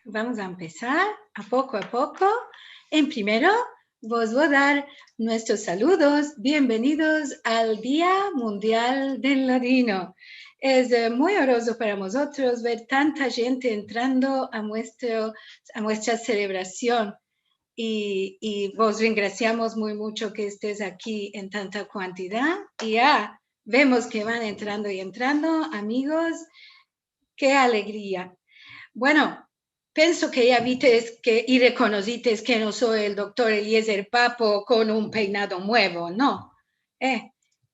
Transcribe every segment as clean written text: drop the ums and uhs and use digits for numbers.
Vamos a empezar a poco. En primero, vos voy a dar nuestros saludos. Bienvenidos al Día Mundial del Ladino. Es muy honroso para nosotros ver tanta gente entrando a nuestra celebración. Y vos graciamos muy mucho que estés aquí en tanta cantidad. Y ya vemos que van entrando y entrando, amigos. ¡Qué alegría! Bueno, pienso que ya viste y reconociste que no soy el doctor Eliezer Papo con un peinado nuevo, no.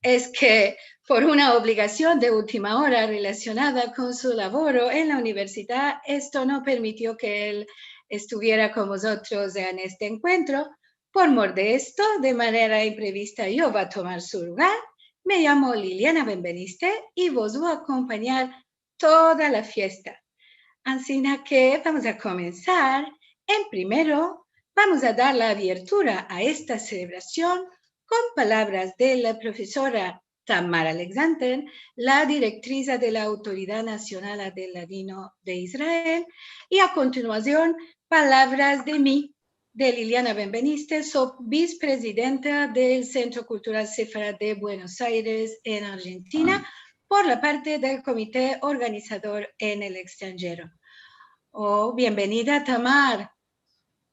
Es que por una obligación de última hora relacionada con su laboro en la universidad, esto no permitió que él estuviera con vosotros en este encuentro. Por mor de esto, de manera imprevista, yo voy a tomar su lugar. Me llamo Liliana Benveniste y vos voy a acompañar toda la fiesta. Así que vamos a comenzar. En primero, vamos a dar la apertura a esta celebración con palabras de la profesora Tamar Alexander, la directriz de la Autoridad Nacional del Ladino de Israel, y a continuación, palabras de mí, de Liliana Benveniste, soy vicepresidenta del Centro Cultural Sefarad de Buenos Aires, en Argentina, por la parte del comité organizador en el extranjero. Oh, bienvenida, Tamar.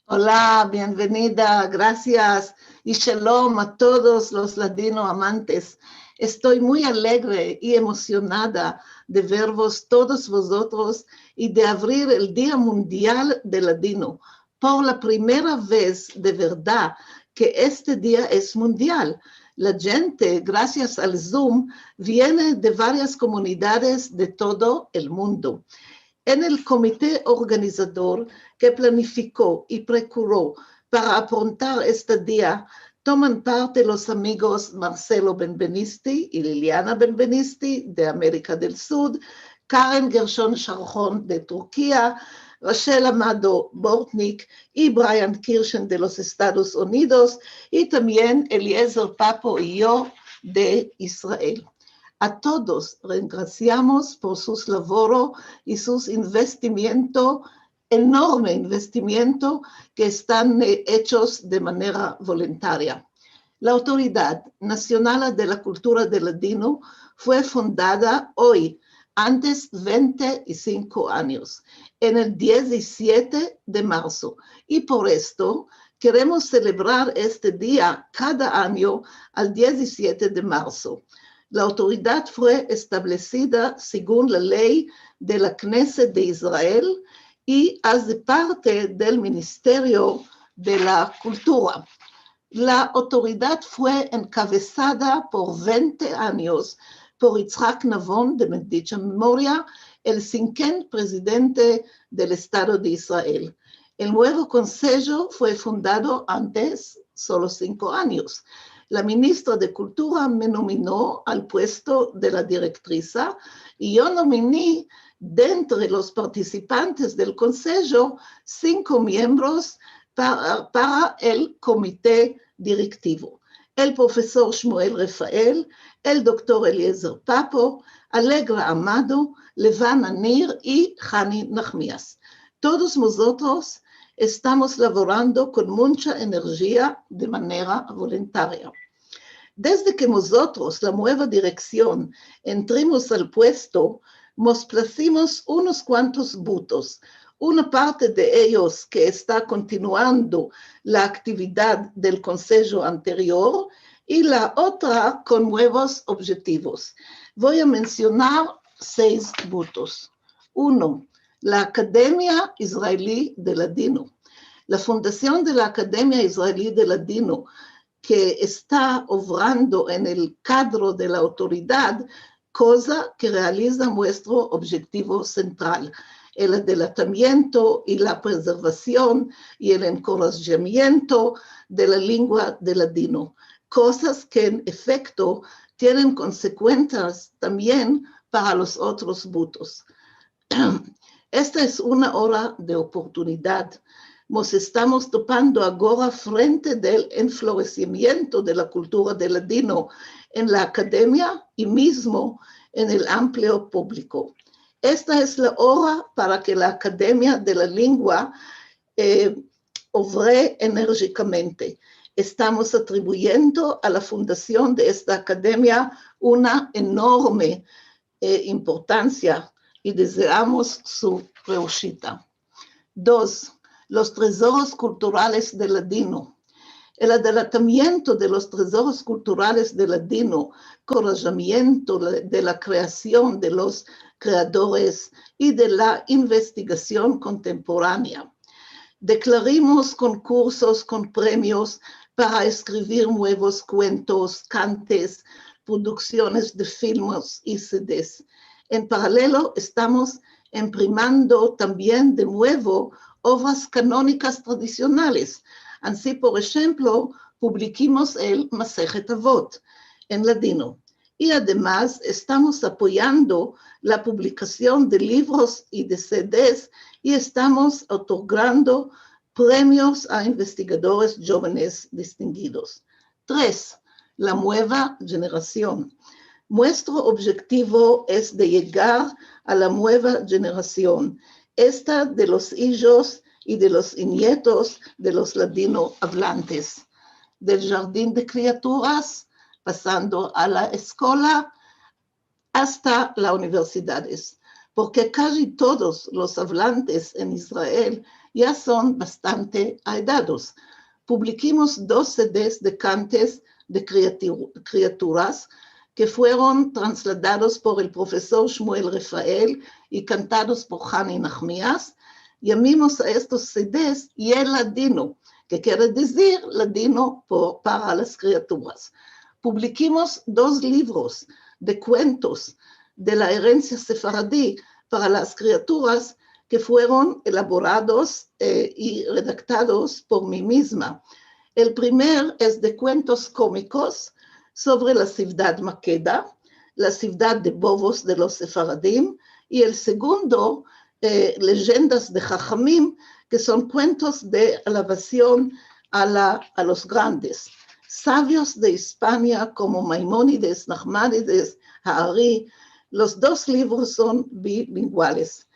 Hola, bienvenida, gracias y shalom a todos los ladino amantes. Estoy muy alegre y emocionada de veros todos vosotros y de abrir el Día Mundial del Ladino. Por la primera vez, de verdad, que este día es mundial. La gente, gracias al Zoom, viene de varias comunidades de todo el mundo. En el comité organizador que planificó y procuró para afrontar este día, toman parte los amigos Marcelo Benvenisti y Liliana Benvenisti de América del Sur, Karen Gershon Sharjón de Turquía, Rachel Amado Bortnik y Brian Kirschen de los Estados Unidos, y también Eliezer Papo y yo de Israel. A todos graciamos por sus labores y sus enorme investimiento que están hechos de manera voluntaria. La Autoridad Nacional de la Cultura del Ladino fue fundada hoy, antes 25 años, en el 17 de marzo, y por esto queremos celebrar este día cada año al 17 de marzo. La autoridad fue establecida según la ley de la Knesset de Israel y hace parte del Ministerio de la Cultura. La autoridad fue encabezada por 20 años por Yitzhak Navon, de dicha memoria, el 5º presidente del Estado de Israel. El nuevo consejo fue fundado antes, solo 5 años. La ministra de Cultura me nominó al puesto de la directriza y yo nominé de entre los participantes del consejo 5 miembros para el comité directivo. El profesor Shmuel Rafael, el doctor Eliezer Papo, Alegra Amado, Levana Nir y Hani Nachmias. Todos nosotros estamos laborando con mucha energía de manera voluntaria. Desde que nosotros, la nueva dirección, entremos al puesto, nos placimos unos cuantos butos. Una parte de ellos que está continuando la actividad del consejo anterior y la otra con nuevos objetivos. Voy a mencionar 6 butos. 1. La Academia Israelí de Ladino. La fundación de la Academia Israelí de Ladino, que está obrando en el cadro de la autoridad, cosa que realiza nuestro objetivo central, el adelantamiento y la preservación y el encorajamiento de la lengua de ladino, cosas que en efecto tienen consecuencias también para los otros butos. Esta es una hora de oportunidad. Nos estamos topando ahora frente del enflorecimiento de la cultura del ladino en la academia y mismo en el amplio público. Esta es la hora para que la Academia de la Lengua obre enérgicamente. Estamos atribuyendo a la fundación de esta academia una enorme importancia y deseamos su reushita. 2. Los tesoros culturales del ladino. El adelantamiento de los tesoros culturales del ladino, encorajamiento de la creación de los creadores y de la investigación contemporánea. Declaramos concursos con premios para escribir nuevos cuentos, cantes, producciones de filmes y CDs. En paralelo, estamos imprimando también de nuevo obras canónicas tradicionales. Así, por ejemplo, publicamos el Masejet Avot en ladino. Y además estamos apoyando la publicación de libros y de CDs y estamos otorgando premios a investigadores jóvenes distinguidos. 3. La nueva generación. Nuestro objetivo es de llegar a la nueva generación, esta de los hijos y de los nietos de los ladino hablantes, del jardín de criaturas, pasando a la escuela hasta las universidades, porque casi todos los hablantes en Israel ya son bastante aidados. Publicamos 2 CDs de cantes de criaturas que fueron trasladados por el profesor Shmuel Rafael y cantados por Hani Nachmias. Llamamos a estos CDs Yel Ladino, que quiere decir ladino para las criaturas. Publicamos 2 libros de cuentos de la herencia sefaradí para las criaturas que fueron elaborados y redactados por mí misma. El primer es de cuentos cómicos sobre la ciudad Maqueda, la ciudad de Bobos de los sefaradim, y el segundo, leyendas de Jajamim, que son cuentos de alabación a los grandes. Sabios de Hispania como Maimónides, Nachmanides, Ha'ari, los 2 libros son bilingüales,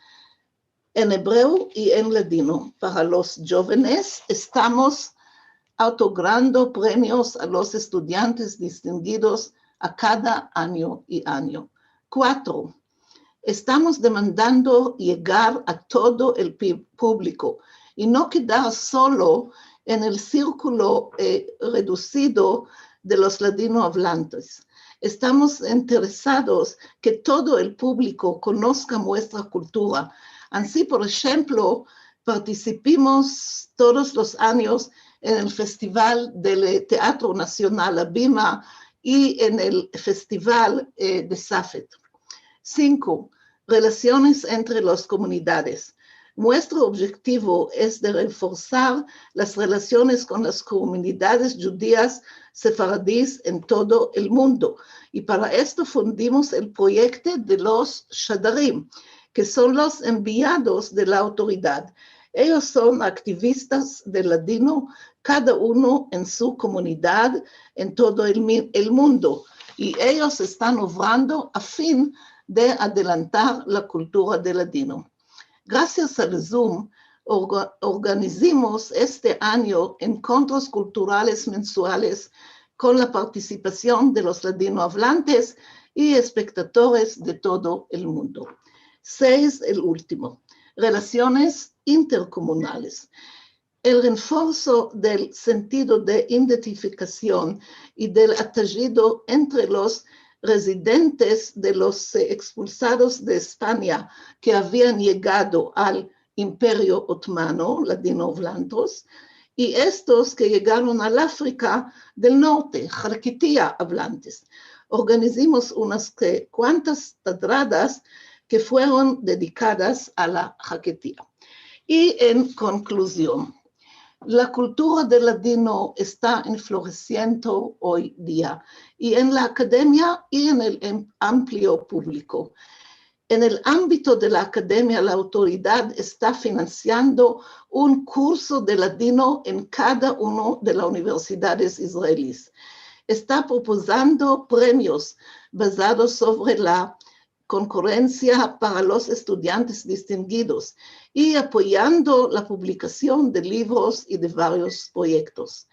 en hebreo y en ladino. Para los jóvenes estamos otorgando premios a los estudiantes distinguidos a cada año y año. 4. Estamos demandando llegar a todo el público y no quedar solo en el círculo reducido de los ladino hablantes. Estamos interesados que todo el público conozca nuestra cultura. Así, por ejemplo, participamos todos los años en el Festival del Teatro Nacional Abima y en el Festival de Safed. 5. Relaciones entre las comunidades. Nuestro objetivo es de reforzar las relaciones con las comunidades judías sefaradíes en todo el mundo. Y para esto fundimos el proyecto de los Shadarim, que son los enviados de la autoridad. Ellos son activistas del ladino, cada uno en su comunidad, en todo el mundo. Y ellos están obrando a fin de adelantar la cultura del ladino. Gracias al Zoom, organizamos este año encuentros culturales mensuales con la participación de los ladino hablantes y espectadores de todo el mundo. 6, el último, relaciones intercomunales. El refuerzo del sentido de identificación y del apellido entre los residentes de los expulsados de España que habían llegado al Imperio Otomano, ladino hablantes, y estos que llegaron al África del Norte, Jarquitía hablantes. Organizamos unas cuantas tadradas que fueron dedicadas a la Jarquitía. Y en conclusión, la cultura del ladino está floreciendo hoy día y en la academia y en el amplio público. En el ámbito de la academia, la autoridad está financiando un curso de ladino en cada una de las universidades israelíes. Está proponiendo premios basados sobre la concurrencia para los estudiantes distinguidos y apoyando la publicación de libros y de varios proyectos.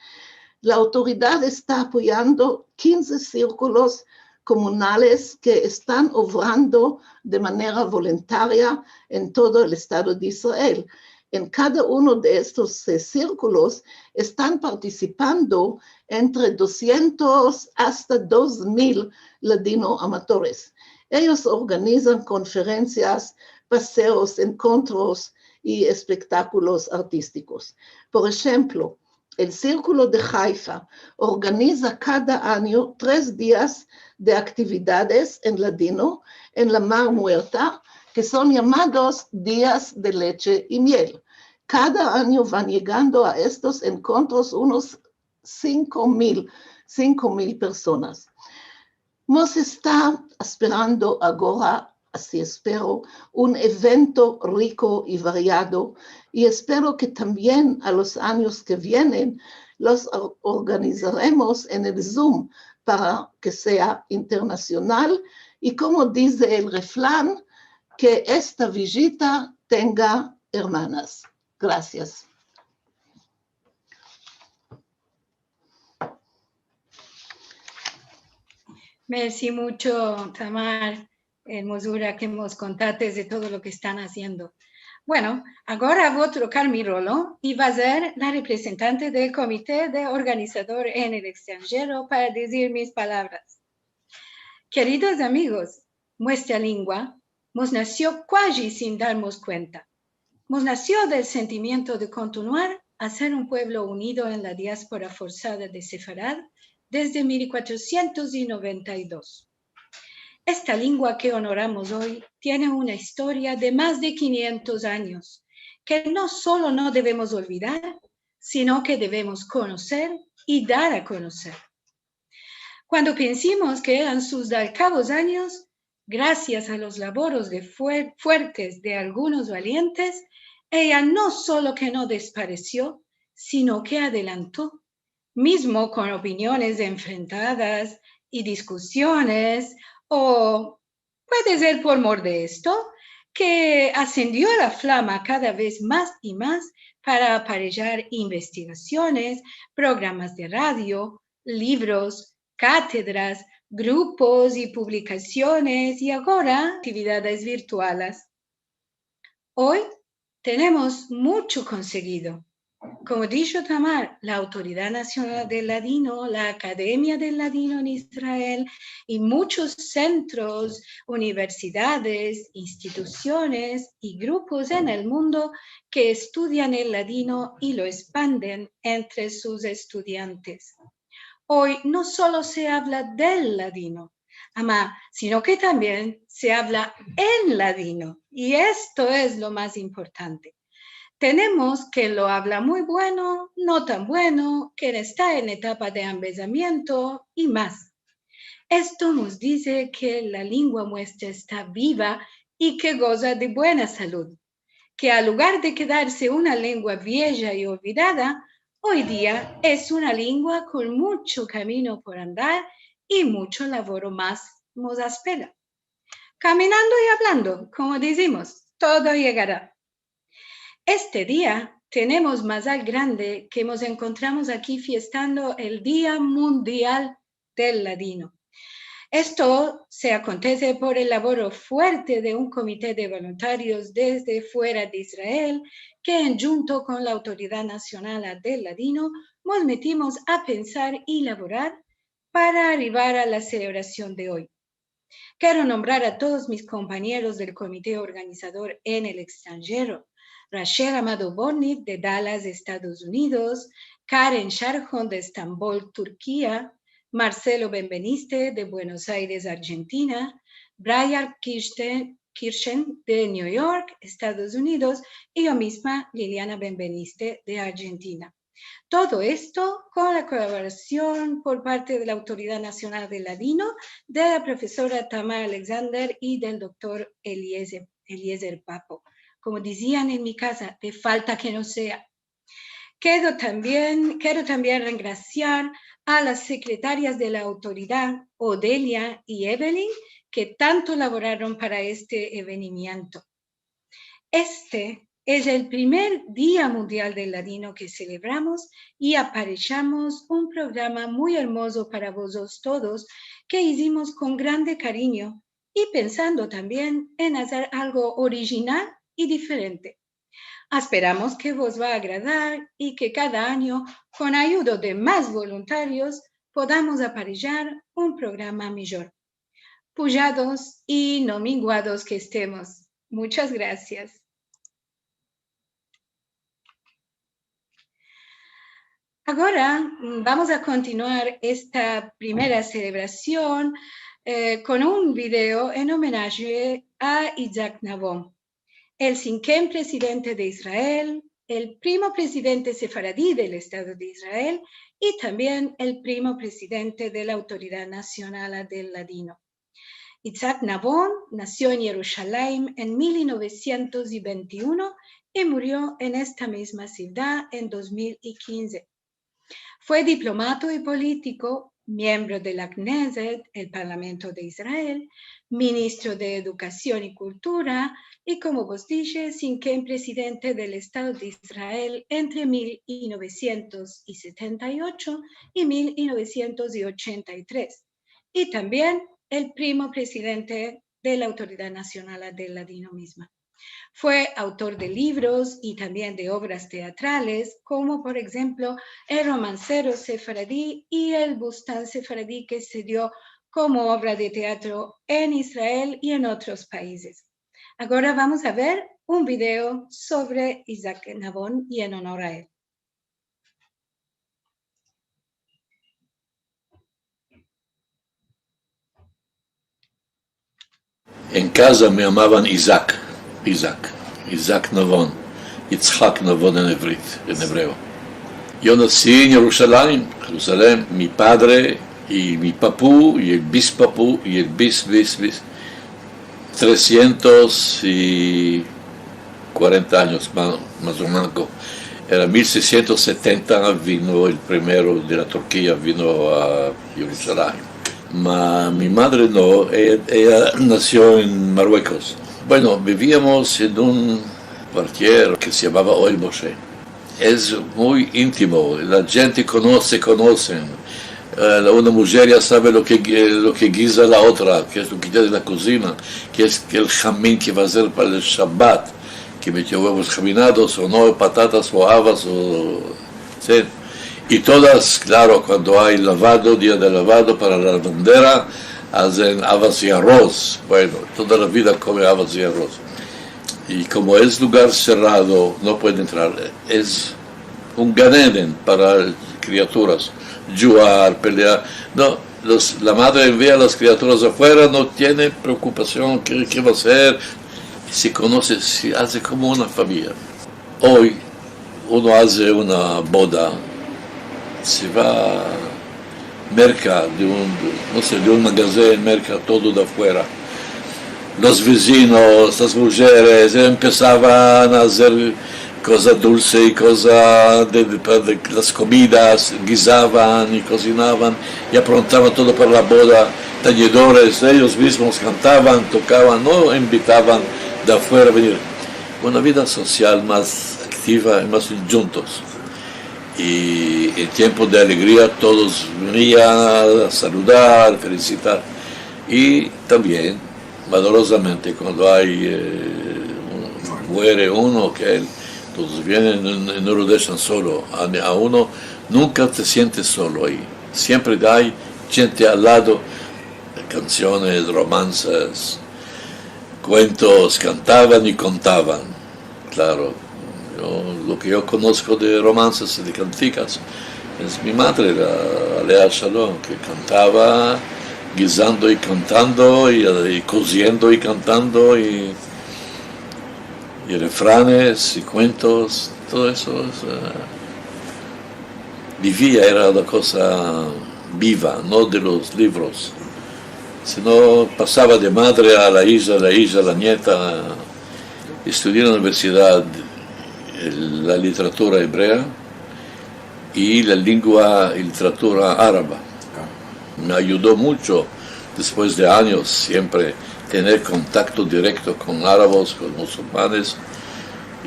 La autoridad está apoyando 15 círculos comunales que están obrando de manera voluntaria en todo el Estado de Israel. En cada uno de estos círculos están participando entre 200 hasta 2,000 ladino amateurs. Ellos organizan conferencias, paseos, encuentros y espectáculos artísticos. Por ejemplo, el Círculo de Haifa organiza cada año 3 días de actividades en ladino en la Mar Muerta, que son llamados días de leche y miel. Cada año van llegando a estos encuentros unos 5,000 personas. Nos está esperando ahora, así espero, un evento rico y variado, y espero que también a los años que vienen los organizaremos en el Zoom para que sea internacional y, como dice el refrán, que esta visita tenga hermanas. Gracias. Merci mucho, Tamar, hermosura que nos contaste de todo lo que están haciendo. Bueno, ahora voy a trocar mi rol y va a ser la representante del comité de organizador en el extranjero para decir mis palabras. Queridos amigos, nuestra lengua nos nació casi sin darnos cuenta. Nos nació del sentimiento de continuar a ser un pueblo unido en la diáspora forzada de Sefarad desde 1492. Esta lengua que honoramos hoy tiene una historia de más de 500 años que no solo no debemos olvidar, sino que debemos conocer y dar a conocer. Cuando pensemos que eran sus alcabos años, gracias a los laboros fuertes de algunos valientes, ella no solo que no desapareció, sino que adelantó, mismo con opiniones enfrentadas y discusiones, o puede ser por mor de esto, que ascendió la flama cada vez más y más para aparellar investigaciones, programas de radio, libros, cátedras, grupos y publicaciones y ahora actividades virtuales. Hoy tenemos mucho conseguido. Como dijo Tamar, la Autoridad Nacional del Ladino, la Academia del Ladino en Israel y muchos centros, universidades, instituciones y grupos en el mundo que estudian el ladino y lo expanden entre sus estudiantes. Hoy no solo se habla del ladino, sino que también se habla en ladino, y esto es lo más importante. Tenemos que lo habla muy bueno, no tan bueno, que está en etapa de embelezamiento y más. Esto nos dice que la lengua nuestra está viva y que goza de buena salud, que al lugar de quedarse una lengua vieja y olvidada, hoy día es una lengua con mucho camino por andar y mucho labor más nos espera. Caminando y hablando, como decimos, todo llegará. Este día tenemos más al grande que nos encontramos aquí fiestando el Día Mundial del Ladino. Esto se acontece por el labor fuerte de un comité de voluntarios desde fuera de Israel que junto con la Autoridad Nacional del Ladino nos metimos a pensar y elaborar para arribar a la celebración de hoy. Quiero nombrar a todos mis compañeros del comité organizador en el extranjero. Rachel Amado Bornit de Dallas, Estados Unidos, Karen Sharjon de Estambul, Turquía, Marcelo Benveniste de Buenos Aires, Argentina, Brian Kirchen de New York, Estados Unidos, y yo misma, Liliana Benveniste de Argentina. Todo esto con la colaboración por parte de la Autoridad Nacional del Ladino, de la profesora Tamar Alexander y del doctor Eliezer Papo. Como decían en mi casa, de falta que no sea. Quiero también agradecer a las secretarias de la autoridad, Odelia y Evelyn, que tanto laboraron para este evento. Este es el primer Día Mundial del Ladino que celebramos y aparejamos un programa muy hermoso para vosotros todos que hicimos con grande cariño y pensando también en hacer algo original y diferente. Esperamos que vos va a agradar y que cada año, con ayuda de más voluntarios, podamos aparejar un programa mejor. Pujados y no minguados que estemos. Muchas gracias. Ahora vamos a continuar esta primera celebración con un video en homenaje a Isaac Nabón, el 5º presidente de Israel, el primo presidente sefaradí del Estado de Israel y también el primo presidente de la Autoridad Nacional del Ladino. Isaac Nabón nació en Jerusalén en 1921 y murió en esta misma ciudad en 2015. Fue diplomato y político, miembro de la Knesset, el Parlamento de Israel, ministro de Educación y Cultura y, como vos dije, 5º presidente del Estado de Israel entre 1978 y 1983. Y también el primo presidente de la Autoridad Nacional del Ladino misma. Fue autor de libros y también de obras teatrales, como por ejemplo El romancero sefaradí y El bustán sefaradí, que se dio como obra de teatro en Israel y en otros países. Ahora vamos a ver un video sobre Isaac Nabón y en honor a él. En casa me llamaban Isaac Nabón, Yitzhak Nabón en hebreo. Yo nací en Jerusalén, mi padre y mi papú y el bispapú y el bis, 340 años más o menos. Era 1670, vino el primero de la Turquía, vino a Jerusalén. Mi madre no, ella nació en Marruecos. Bueno, vivíamos en un cuartier que se llamaba Oel Moshe. Es muy íntimo, la gente conoce. Una mujer ya sabe lo que guisa la otra, que es lo que tiene de la cocina, que es el jamín que va a hacer para el Shabbat, que metió huevos jaminados, o no, patatas, o habas, ¿sí? Y todas, claro, cuando hay lavado, día de lavado para la bandera, hacen habas y arroz. Bueno, toda la vida come habas y arroz. Y como es lugar cerrado, no puede entrar. Es un ganeden para criaturas. Jugar, pelear. No, la madre envía a las criaturas afuera, no tiene preocupación, ¿qué va a hacer? Se conoce, se hace como una familia. Hoy uno hace una boda, se va merca de un magazine, merca todo de afuera. Los vecinos, las mujeres empezaban a hacer cosas dulces y cosas de las comidas, guisaban y cocinaban y aprontaban todo para la boda. Talledores, ellos mismos cantaban, tocaban, no invitaban de afuera a venir. Una vida social más activa y más juntos. Y en tiempos de alegría todos venían a saludar, felicitar. Y también, valorosamente, cuando muere uno, que todos vienen y no lo dejan solo. A uno nunca te sientes solo ahí. Siempre hay gente al lado, canciones, romances, cuentos, cantaban y contaban. Claro. Lo que yo conozco de romances y de canticas es mi madre, la Lea Shalom, que cantaba guisando y cantando y cosiendo y cantando y refranes y cuentos, todo eso vivía, era una cosa viva, no de los libros, sino pasaba de madre a la hija, la nieta. Estudié en la universidad la literatura hebrea y la lengua y literatura árabe. Me ayudó mucho después de años siempre tener contacto directo con árabes, con musulmanes,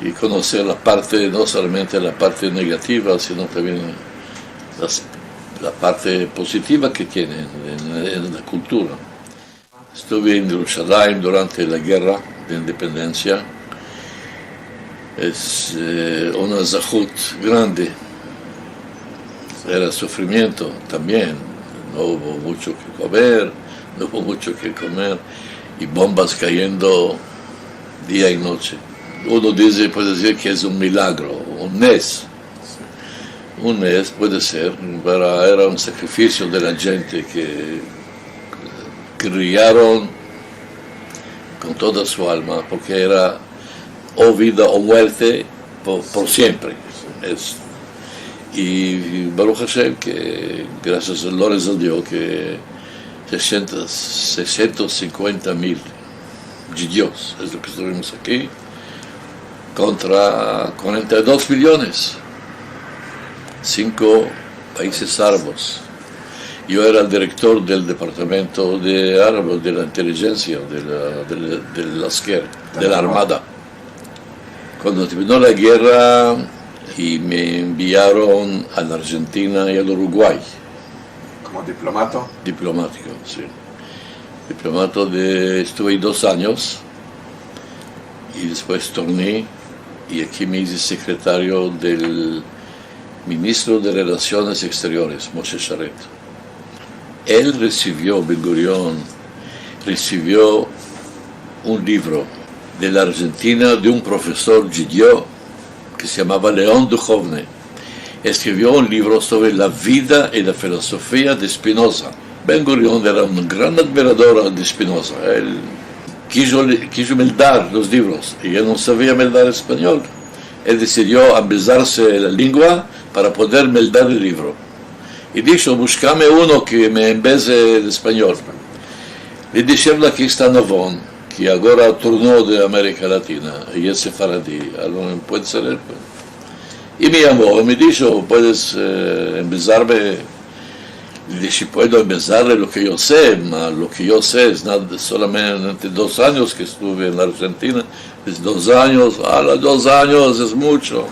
y conocer la parte, no solamente la parte negativa, sino también la parte positiva que tienen en la cultura. Estuve en Jerusalén durante la guerra de independencia. Es una zahut grande. Era sufrimiento también. No hubo mucho que comer, no hubo mucho que comer, y bombas cayendo día y noche. Uno puede decir que es un milagro, un nes. Un nes puede ser, pero era un sacrificio de la gente que criaron con toda su alma, porque era o vida o muerte por siempre. Y Baruch Hashem, que gracias a Lores a Dios, que 650,000 judíos es lo que estuvimos aquí, contra 42 millones, 5 países árabes. Yo era el director del departamento de árabes, de la inteligencia, del Asker, de la Armada. Cuando terminó la guerra, y me enviaron a la Argentina y al Uruguay. ¿Como diplomato? Diplomático, sí. Estuve 2 años y después torné y aquí me hice secretario del ministro de Relaciones Exteriores, Moshe Sharet. Él Ben Gurión recibió un libro de la Argentina de un profesor judío que se llamaba León Duchovne. Escribió un libro sobre la vida y la filosofía de Spinoza. Ben Gurión era un gran admirador de Spinoza. Él quiso meldar los libros y él no sabía meldar español. Él decidió ambizarse la lengua para poder meldar el libro. Y dijo, buscame uno que me embeze el español. Le dijeron, aquí está Navón, que ahora tornó de América Latina, y es sefaradí, puede ser él. Y me llamó y me dijo, puedes empezarme. Le dije, puedo empezarle lo que yo sé, pero lo que yo sé es solamente 2 años que estuve en la Argentina, es 2 años, 2 años es mucho,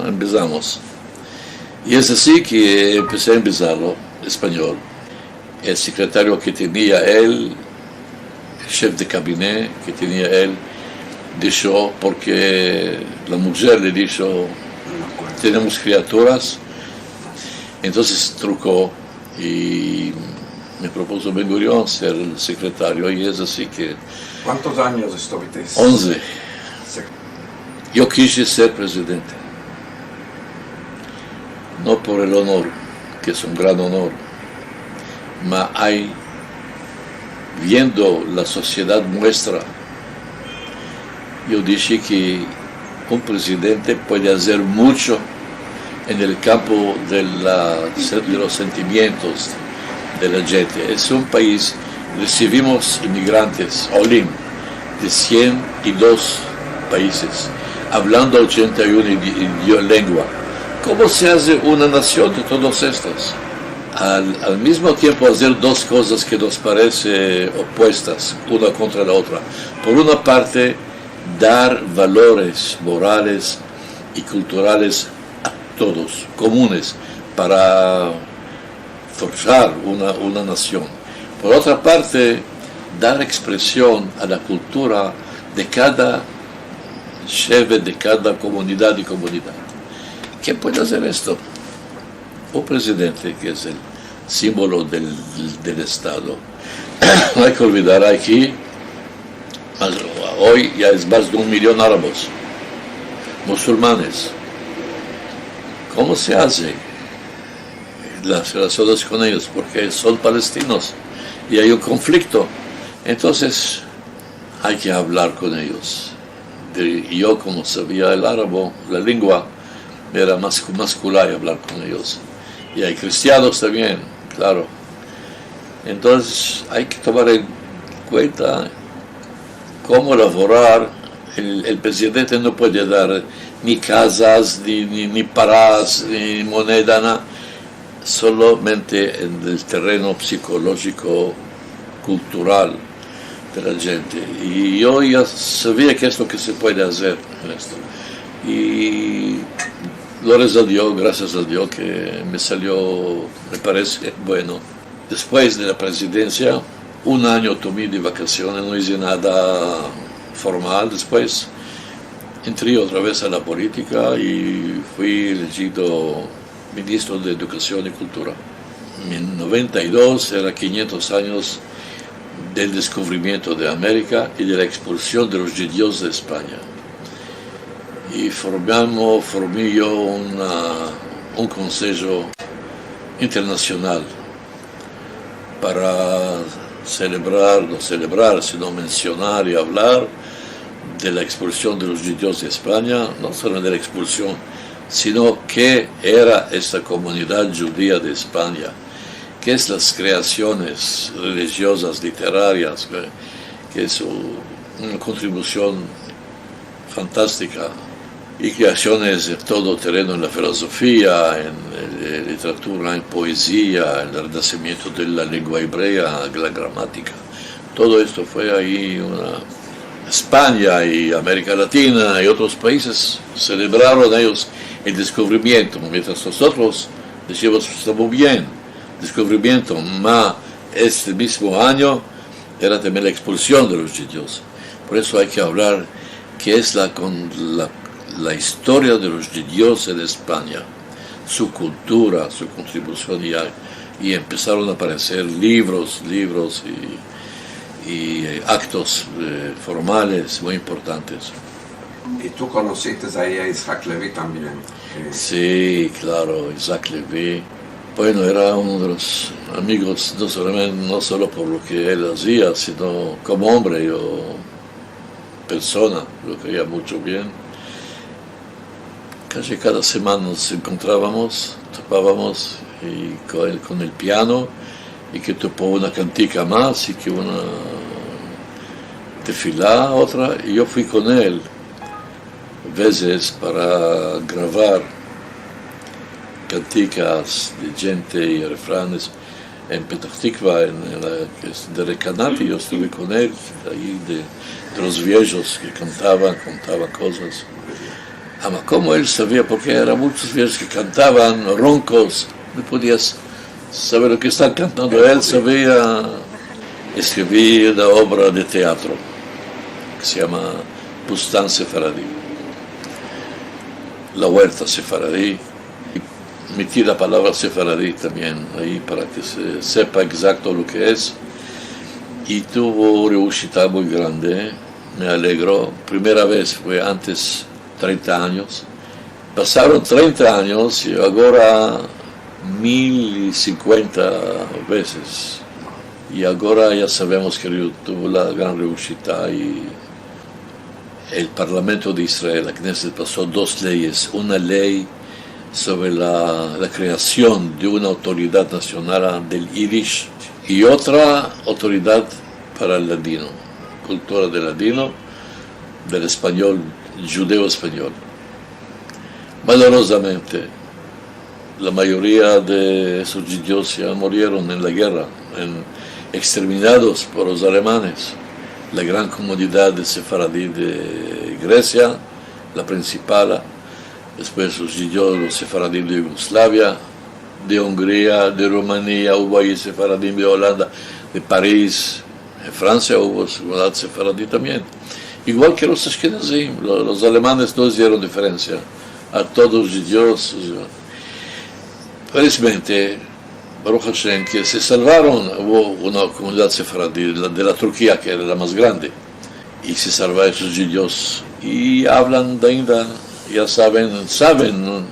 empezamos. Y es así que empecé a empezarlo, español. El secretario que tenía él, chef de cabinet que tenía él, dijo, porque la mujer le dijo, tenemos criaturas, entonces trucó y me propuso Ben Gurión ser el secretario, y es así que... ¿Cuántos años estuviste? 11. Yo quise ser presidente, no por el honor, que es un gran honor, pero viendo la sociedad nuestra, yo dije que un presidente puede hacer mucho en el campo de los sentimientos de la gente. Es un país, recibimos inmigrantes, Olim, de 102 países, hablando 81 lenguas. ¿Cómo se hace una nación de todos estos? Al mismo tiempo hacer 2 cosas que nos parecen opuestas, una contra la otra. Por una parte, dar valores morales y culturales a todos, comunes, para forjar una nación. Por otra parte, dar expresión a la cultura de cada sheve, de cada comunidad y comunidad. ¿Quién puede hacer esto? Un presidente, que es el símbolo del Estado. No hay que olvidar aquí, hoy ya es más de 1 millón de árabes, musulmanes. ¿Cómo se hace las relaciones con ellos? Porque son palestinos y hay un conflicto. Entonces hay que hablar con ellos. Y yo, como sabía el árabe, la lengua, era más masculina hablar con ellos. Y hay cristianos también, claro. Entonces hay que tomar en cuenta cómo elaborar. El presidente no puede dar ni casas, ni paras, ni moneda, nada. solamente en el terreno psicológico, cultural de la gente. Y yo ya sabía que es lo que se puede hacer en esto. Y gracias a Dios que me salió, me parece bueno. Después de la presidencia, un año tomé de vacaciones, no hice nada formal. Después entré otra vez a la política y fui elegido ministro de Educación y Cultura. En 92 era 500 años del descubrimiento de América y de la expulsión de los judíos de España. Y formé yo un consejo internacional para no celebrar, sino mencionar y hablar de la expulsión de los judíos de España, no solo de la expulsión, sino qué era esta comunidad judía de España, qué es las creaciones religiosas, literarias, que es una contribución fantástica, y creaciones de todo terreno en la filosofía, en literatura, en poesía, en el renacimiento de la lengua hebrea, la gramática. Todo esto fue ahí España y América Latina y otros países celebraron ellos el descubrimiento, mientras nosotros decíamos estamos bien, descubrimiento, mas este mismo año era también la expulsión de los judíos. Por eso hay que hablar qué es la historia de los judíos en España, su cultura, su contribución, y empezaron a aparecer libros y actos formales muy importantes. Y tú conociste ahí a Isaac Levy también. Sí, claro, Isaac Levy. Bueno, era uno de los amigos, no solo por lo que él hacía, sino como hombre o persona, lo quería mucho bien. Casi cada semana nos encontrábamos, topábamos y con el piano, y que topó una cantica más y que una tefilá, otra, y yo fui con él veces para grabar canticas de gente y refranes en Petah Tikva, de Recanati. Yo estuve con él ahí de los viejos que contaban cosas. Como él sabía, porque eran muchos viejos que cantaban roncos, no podías saber lo que están cantando. Él sabía escribir una obra de teatro que se llama Bustan Sefaradí, la huerta sefaradí. Y metí la palabra sefaradí también ahí para que se sepa exacto lo que es. Y tuvo una muy grande, me alegro. Primera vez fue antes 30 años. Pasaron 30 años y ahora 1050 veces. Y ahora ya sabemos que tuvo la gran reúna y el Parlamento de Israel, la Knesset, pasó dos leyes. Una ley sobre la creación de una autoridad nacional del Yiddish y otra autoridad para el ladino, cultura del ladino, del español, judeo español. Malorosamente, la mayoría de esos judíos ya murieron en la guerra, exterminados por los alemanes. La gran comunidad de sefaradí de Grecia, la principal, después los judíos, los sefaradí de Yugoslavia, de Hungría, de Rumanía, hubo ahí sefaradí de Holanda, de París, en Francia hubo comunidad sefaradí también. Igual que los ashkenazim, los alemanes no hicieron diferencia a todos los judíos. Felizmente, Baruch Hashem, que se salvaron, hubo una comunidad sefaradí de la Turquía, que era la más grande, y se salvaron esos judíos, y hablan ainda, ya saben, ¿no?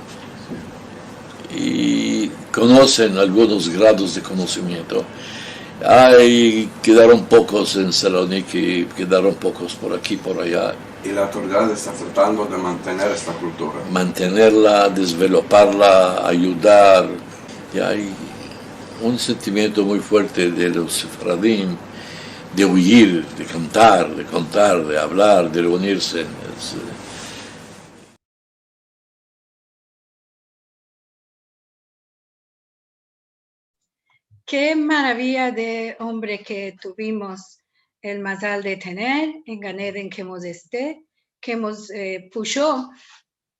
Y conocen algunos grados de conocimiento. Quedaron pocos en Saloniki, quedaron pocos por aquí, por allá. Y la autoridad está tratando de mantener esta cultura. Mantenerla, desveloparla, ayudar. Y hay un sentimiento muy fuerte de los sefaradim, de huir, de cantar, de contar, de hablar, de reunirse. qué maravilla de hombre que tuvimos el mazal de tener en Gan Eden que nos puso,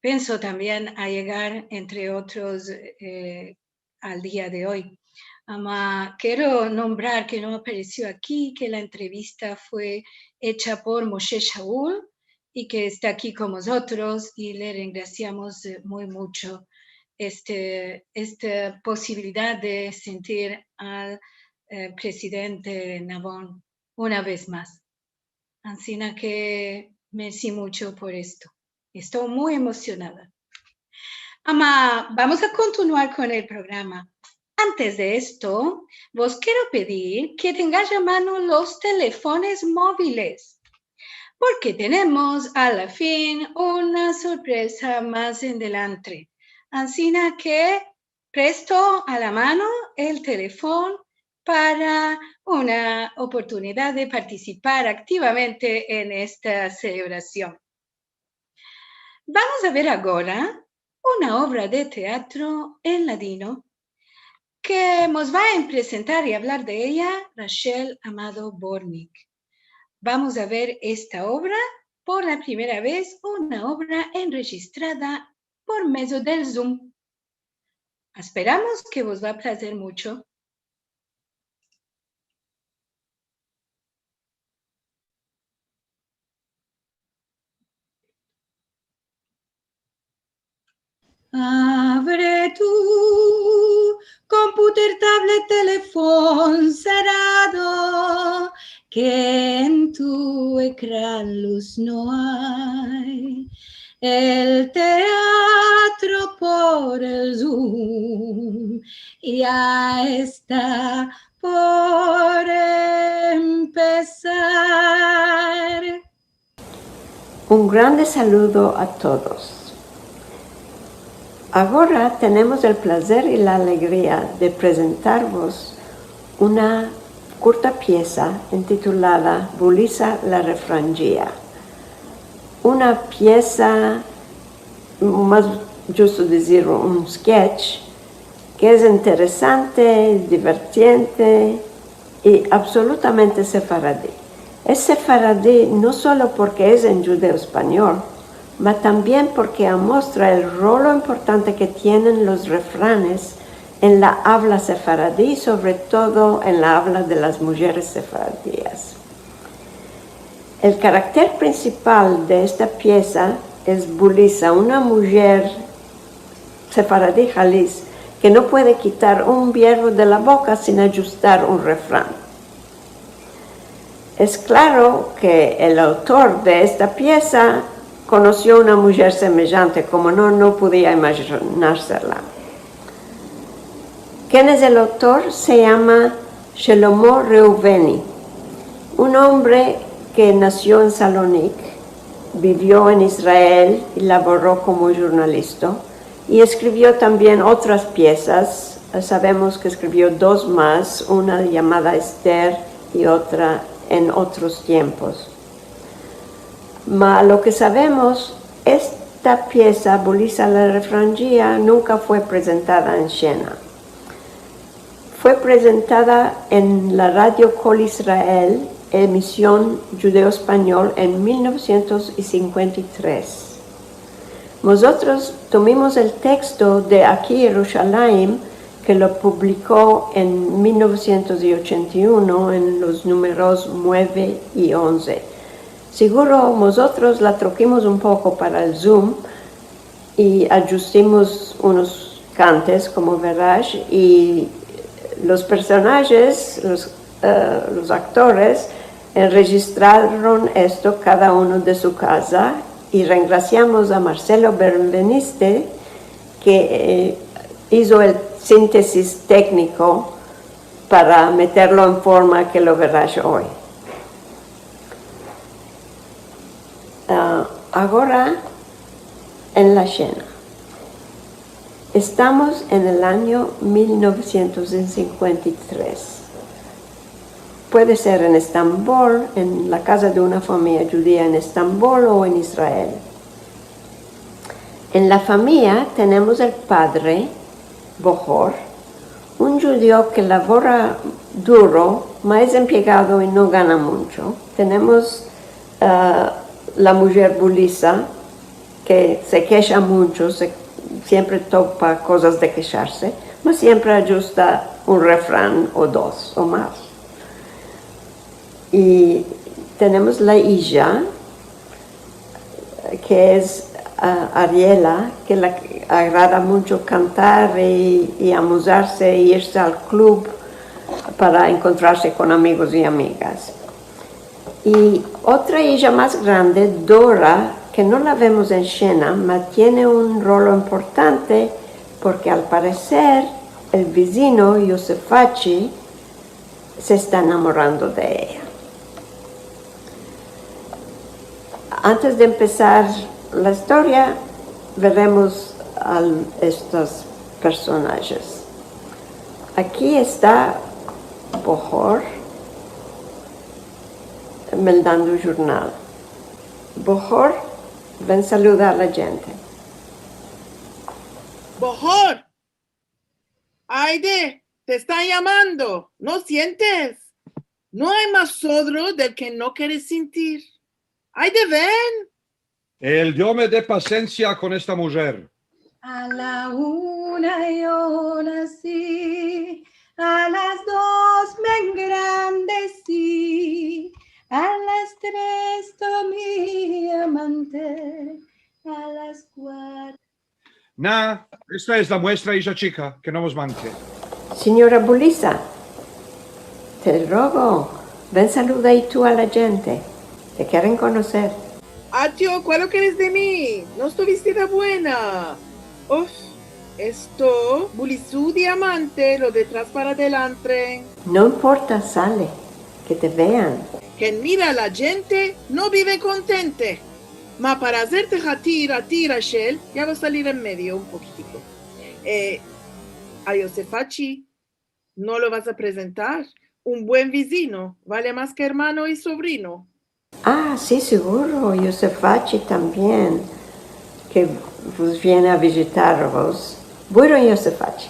pienso también a llegar, entre otros, al día de hoy. Quiero nombrar que no apareció aquí, que la entrevista fue hecha por Moshe Shaul y que está aquí con nosotros y le agradecemos muy mucho esta posibilidad de sentir al presidente Nabón una vez más. Así que merci mucho por esto. Estoy muy emocionada. Vamos a continuar con el programa. Antes de esto, vos quiero pedir que tengáis a mano los teléfonos móviles, porque tenemos a la fin una sorpresa más en adelante. Así que presto a la mano el teléfono para una oportunidad de participar activamente en esta celebración. Vamos a ver ahora una obra de teatro en ladino que nos va a presentar y hablar de ella Rachel Amado Bornik. Vamos a ver esta obra por la primera vez, una obra enregistrada por medio del Zoom. Esperamos que os va a placer mucho. Abre tu computer, tablet, teléfono cerrado, que en tu ecrán luz no hay. El teatro por el Zoom ya está por empezar. Un grande saludo a todos. Ahora tenemos el placer y la alegría de presentaros una corta pieza intitulada Bulisa la refrangia. Una pieza, más justo decir un sketch, que es interesante, divertiente y absolutamente sefaradí. Es sefaradí no solo porque es en judeo español, pero también porque muestra el rol importante que tienen los refranes en la habla sefaradí, sobre todo en la habla de las mujeres sefaradíes. El carácter principal de esta pieza es Bulisa, una mujer sefaradí jaliz que no puede quitar un hierro de la boca sin ajustar un refrán. Es claro que el autor de esta pieza conoció una mujer semejante, como no podía imaginársela. ¿Quién es el autor? Se llama Shlomo Reuveni, un hombre que nació en Salónica, vivió en Israel y laboró como jornalista y escribió también otras piezas. Sabemos que escribió dos más, una llamada Esther y otra en otros tiempos. Lo que sabemos, esta pieza, Bulisa la refrangia, nunca fue presentada en Shena. Fue presentada en la radio Kol Israel, emisión judeo-español, en 1953. Nosotros tomamos el texto de aquí Jerusalén, que lo publicó en 1981 en los números 9 y 11. Seguro nosotros la troquemos un poco para el Zoom y ajustamos unos cantes, como verás, y los personajes, los actores, registraron esto cada uno de su casa, y regraciamos a Marcelo Benveniste, que hizo el síntesis técnico para meterlo en forma que lo verás hoy. Ahora, en la Shena. Estamos en el año 1953. Puede ser en Estambul, en la casa de una familia judía en Estambul o en Israel. En la familia tenemos el padre, Bohor, un judío que labora duro, más empleado y no gana mucho. Tenemos la mujer Bulisa, que se queja mucho, siempre topa cosas de quejarse, pero siempre ajusta un refrán o dos o más. Y tenemos la hija, que es Ariela, que le agrada mucho cantar y amusarse e irse al club para encontrarse con amigos y amigas. Y otra hija más grande, Dora, que no la vemos en escena, pero tiene un rol importante porque al parecer el vecino Yosefachi se está enamorando de ella. Antes de empezar la historia, veremos a estos personajes. Aquí está Bohor, me dando un jornal. Bohor, ven saludar a la gente. Bohor, Aide, te están llamando. ¿No sientes? No hay más sodro del que no quieres sentir. Aide, ven. El Dios me dé paciencia con esta mujer. A la 1 yo nací, a las 2 me engrandecí, a las 3 tomé amante, a las 4... Esta es la muestra, hija chica, que no nos manque. Señora Bulisa, te rogo, ven saluda y tú a la gente. Te quieren conocer. Atio, ¿cuál quieres de mí? No estoy vestida buena. Uf, esto, Bulisú diamante, lo detrás para adelante. No importa, sale, que te vean. Quien mira a la gente no vive contente. Ma para hacerte a ti, Rachel, ya va a salir en medio un poquitico. A Yosefachi no lo vas a presentar. Un buen vecino vale más que hermano y sobrino. Ah, sí, seguro, Yosefachi también, que vos viene a visitarvos. Bueno, Yosefachi.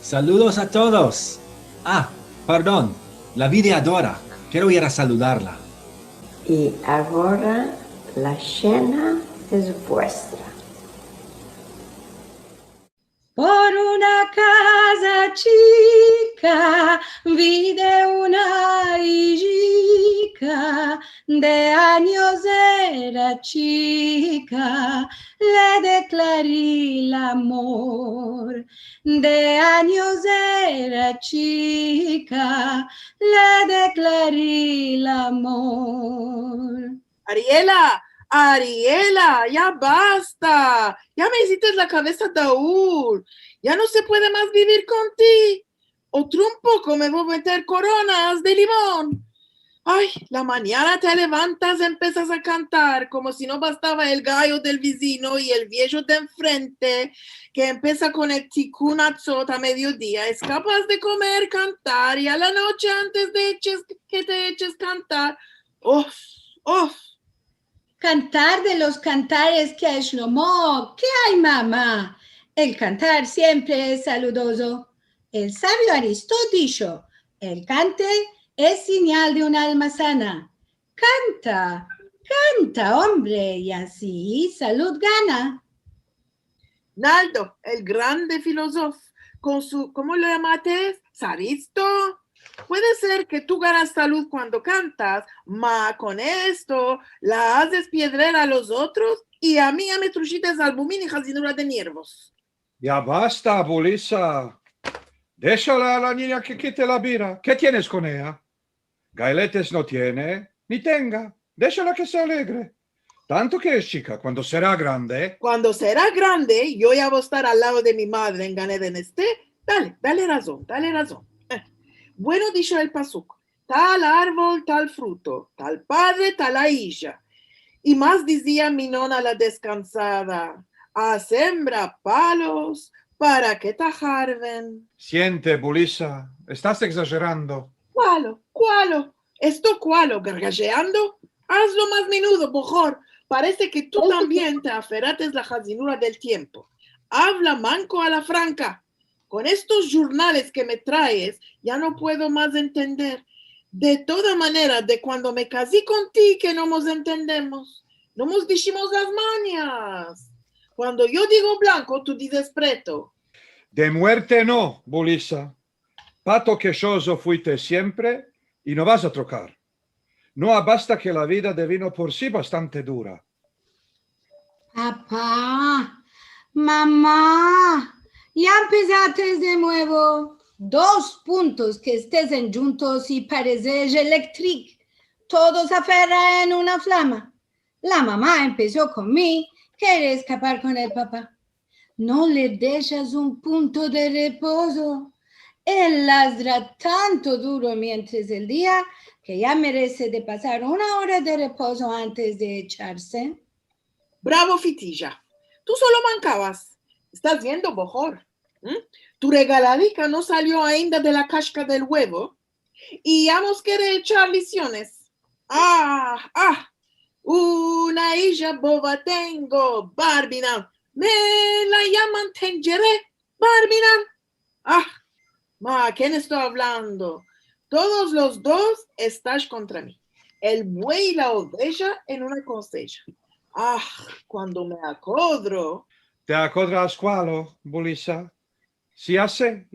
Saludos a todos. Perdón, la videadora. Quiero ir a saludarla. Y ahora la cena es vuestra. Por una casa chica vive una hija, de años era chica, le declaré el amor. De años era chica, le declaré el amor. Ariela, ya basta. Ya me hiciste la cabeza taúl. Ya no se puede más vivir con ti. Otro un poco me voy a meter coronas de limón. Ay, la mañana te levantas, empiezas a cantar como si no bastaba el gallo del vecino y el viejo de enfrente que empieza con el tikkun atzot a mediodía. Es capaz de comer, cantar y a la noche antes de que te eches cantar. ¡Uf! Cantar de los cantares que hay Shlomo. ¿Qué hay, mamá? El cantar siempre es saludoso. El sabio Aristóteles dijo, el cante es señal de un alma sana. Canta, hombre, y así salud gana. Naldo, el grande filósofo, con su, ¿cómo lo llamaste? ¿Saristo? Puede ser que tú ganas salud cuando cantas, ma con esto la haces piedrera a los otros y a mí ya me truchites albumín y jacinura de nervos. Ya basta, Bulisa. Déjala a la niña que quite la bira. ¿Qué tienes con ella? Gailetes no tiene, ni tenga. Déjala que se alegre. Tanto que es chica, cuando será grande. Cuando será grande, yo ya voy a estar al lado de mi madre en Ganeden Este. Dale razón. Bueno, dicho el pasuk, tal árbol, tal fruto, tal padre, tal hija. Y más decía mi nona la descansada, a sembra palos, para que tajarven. Siente, Bulisa, estás exagerando. ¿Cuálo? ¿Esto cuálo? ¿Gargajeando? Hazlo más menudo, Bohor. Parece que tú también te aferates la jazinura del tiempo. Habla manco a la franca. Con estos jornales que me traes, ya no puedo más entender. De toda manera, de cuando me casé contigo que no nos entendemos. No nos dijimos las mañas. Cuando yo digo blanco, tú dices preto. De muerte no, Bulisa. Pato quejoso fuiste siempre y no vas a trocar. No basta que la vida devino por sí bastante dura. Papá, mamá, ya empezaste de nuevo. 2 puntos que estén juntos y pareces eléctrico. Todos aferran en una flama. La mamá empezó con mí, quiere escapar con el papá. No le dejas un punto de reposo. Él ladra tanto duro mientras el día que ya merece de pasar 1 hora de reposo antes de echarse. Bravo, Fitilla. Tú solo mancabas. Estás viendo, Bojor. Tu regaladica no salió ainda de la casca del huevo y ya nos quiere echar liciones. Una hija boba tengo, Barbina. Me la llaman Tengeré, Barbina. ¿Quién estoy hablando? Todos los 2 estás contra mí. El buey y la oveja en una cosecha. Cuando me acodro. ¿Te acodras cualo, Bulisa? Sí, ya sé.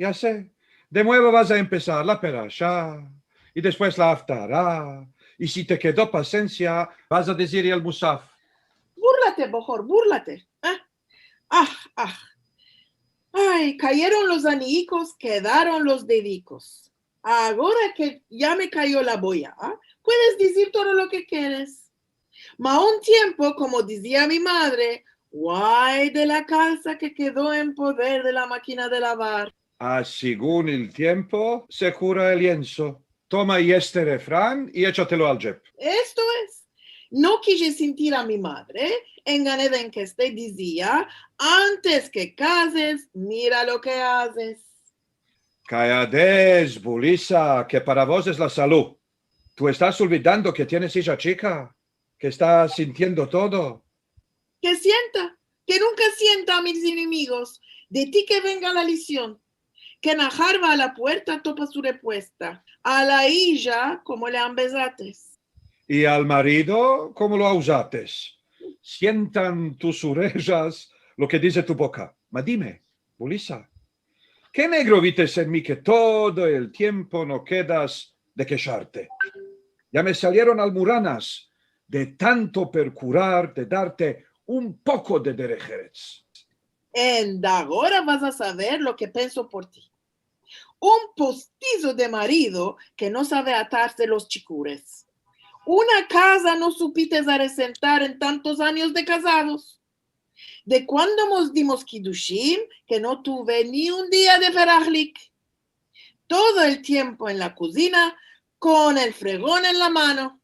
De nuevo vas a empezar la perasha y después la haftará. Y si te quedó paciencia, vas a decir el musaf. Búrlate, Bojor, búrlate. Ay, cayeron los anicos, quedaron los dedicos. Ahora que ya me cayó la boya, puedes decir todo lo que quieres. Ma un tiempo, como decía mi madre, guay de la calza que quedó en poder de la máquina de lavar. Según el tiempo, se cura el lienzo. Toma este refrán y échatelo al jep. Esto es. No quise sentir a mi madre, enganada en que este decía, antes que cases, mira lo que haces. Cállate, Bulisa, que para vos es la salud. Tú estás olvidando que tienes hija chica, que estás sintiendo todo. Que sienta, que nunca sienta a mis enemigos. De ti que venga la lición. Que Najar va a la puerta, topa su respuesta. A la hija, como le han besates. Y al marido, como lo usates. Sientan tus orejas lo que dice tu boca. Ma dime, Bulisa, ¿qué negro vites en mí que todo el tiempo no quedas de quejarte? Ya me salieron almuranas de tanto percurar, de darte un poco de derejerez. Ahora vas a saber lo que pienso por ti. Un postizo de marido que no sabe atarse los chicures. Una casa no supites a resentar en tantos años de casados. De cuando nos dimos Kiddushim, que no tuve ni un día de ferajlik. Todo el tiempo en la cocina, con el fregón en la mano.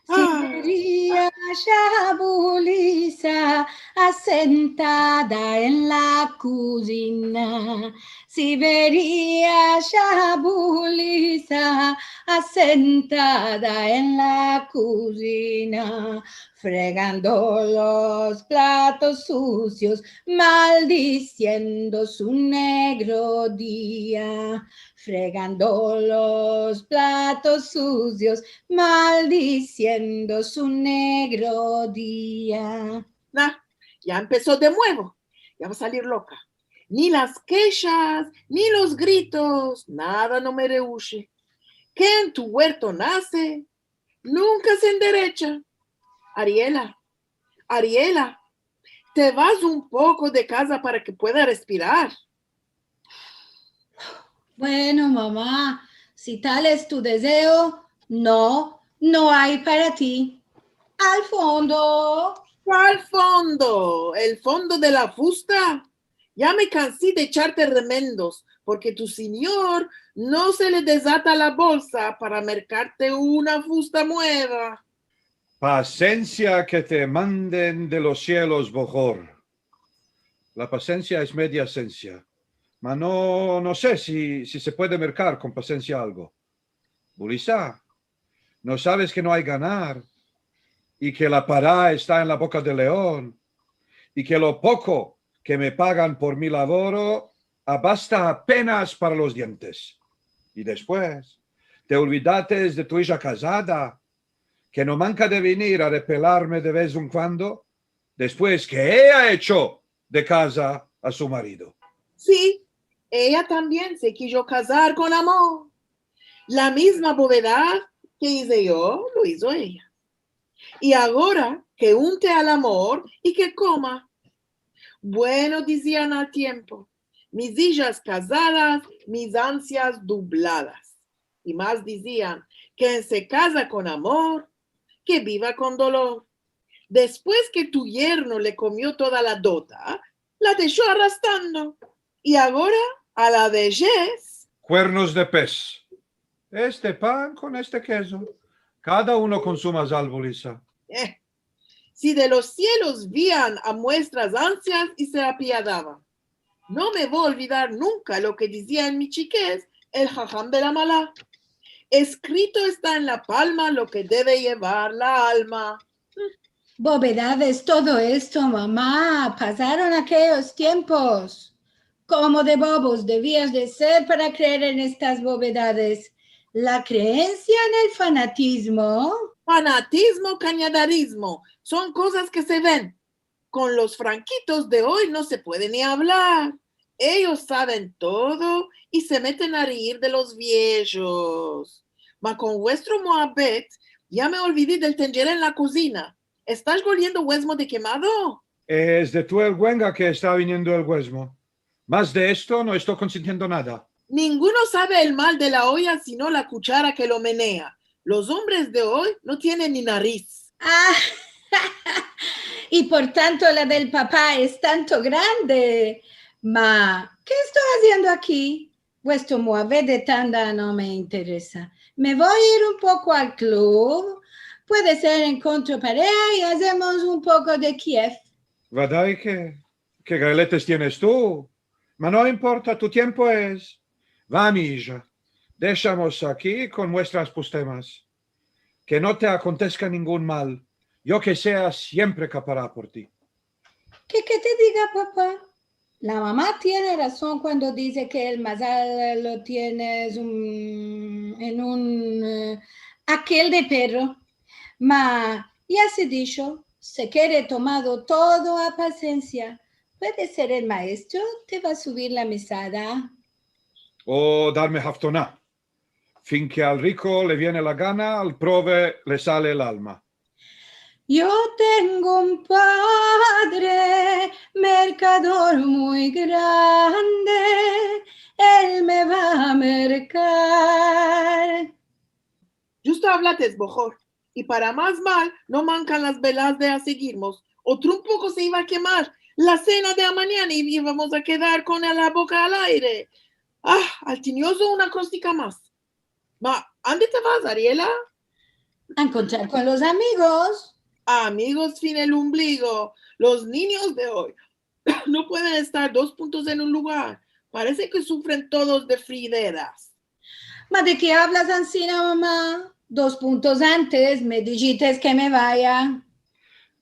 Sería ya Bulisa asentada en la cocina. Si vería ya Bulisa asentada en la cocina, fregando los platos sucios, maldiciendo su negro día. Fregando los platos sucios, maldiciendo su negro día. Ya empezó de nuevo. Ya va a salir loca. Ni las quejas, ni los gritos, nada no me rehúye. Que en tu huerto nace, nunca se enderecha. Ariela, te vas un poco de casa para que pueda respirar. Bueno, mamá, si tal es tu deseo, no hay para ti. Al fondo. ¿Cuál fondo? ¿El fondo de la fusta? Ya me cansé de echarte remendos, porque tu señor no se le desata la bolsa para mercarte una fusta nueva. Paciencia que te manden de los cielos, Bojor. La paciencia es media esencia. Ma no sé si se puede mercar con paciencia algo. Bulisa, ¿no sabes que no hay ganar? Y que la pará está en la boca del león. Y que lo poco que me pagan por mi laboro, basta apenas para los dientes. Y después, te olvidaste de tu hija casada, que no manca de venir a repelarme de vez en cuando, después que ella echó de casa a su marido. Sí, ella también se quiso casar con amor. La misma bovedad que hice yo, lo hizo ella. Y ahora que unte al amor y que coma. Bueno, decían al tiempo, mis hijas casadas, mis ansias dobladas. Y más decían, quien se casa con amor, que viva con dolor. Después que tu yerno le comió toda la dota, la dejó arrastrando. Y ahora, a la vejez... Cuernos de pez. Este pan con este queso. Cada uno con su mazal, Bulisa. Si de los cielos vían a nuestras ansias y se apiadaban. No me voy a olvidar nunca lo que decía en mi chiquez el jajam de la Malá. Escrito está en la palma lo que debe llevar la alma. Bovedades todo esto, mamá. Pasaron aquellos tiempos. ¿Cómo de bobos debías de ser para creer en estas bovedades? La creencia en el fanatismo. Fanatismo, cañadarismo, son cosas que se ven. Con los franquitos de hoy no se puede ni hablar. Ellos saben todo y se meten a reír de los viejos. Ma con vuestro Moabet, ya me olvidé del tenjera en la cocina. ¿Estás oliendo huesmo de quemado? Es de tu el Güenga que está viniendo el huesmo. Más de esto no estoy consintiendo nada. Ninguno sabe el mal de la olla sino la cuchara que lo menea. Los hombres de hoy no tienen ni nariz. Ah, y por tanto la del papá es tanto grande. Ma, ¿qué estoy haciendo aquí? Vuestro Moabet de tanda no me interesa. Me voy a ir un poco al club. Puede ser en contrapareja y hacemos un poco de Kiev. ¿Verdad que galetes tienes tú? Ma no importa, tu tiempo es. Va, mi hija, dejamos aquí con nuestras pustemas. Que no te acontezca ningún mal. Yo que sea siempre capará por ti. ¿Qué te diga, papá? La mamá tiene razón cuando dice que el mazal lo tienes aquel de perro. Ma, ya se dicho, se quiere tomado todo a paciencia. Puede ser el maestro, te va a subir la mesada. O darme haftoná. Fin que al rico le viene la gana, al prove le sale el alma. Yo tengo un padre, mercador muy grande, él me va a mercar. Justo hablates, bojor. Y para más mal, no mancan las velas de a seguirnos. Otro un poco se iba a quemar la cena de la mañana y íbamos a quedar con la boca al aire. Al tinioso una cróstica más. Ma, ¿dónde te vas, Ariela? A encontrar con los amigos. Amigos fin el ombligo. Los niños de hoy no pueden estar 2 puntos en un lugar. Parece que sufren todos de frideras. ¿Ma de qué hablas, Ancina, mamá? 2 puntos antes me dijiste que me vaya.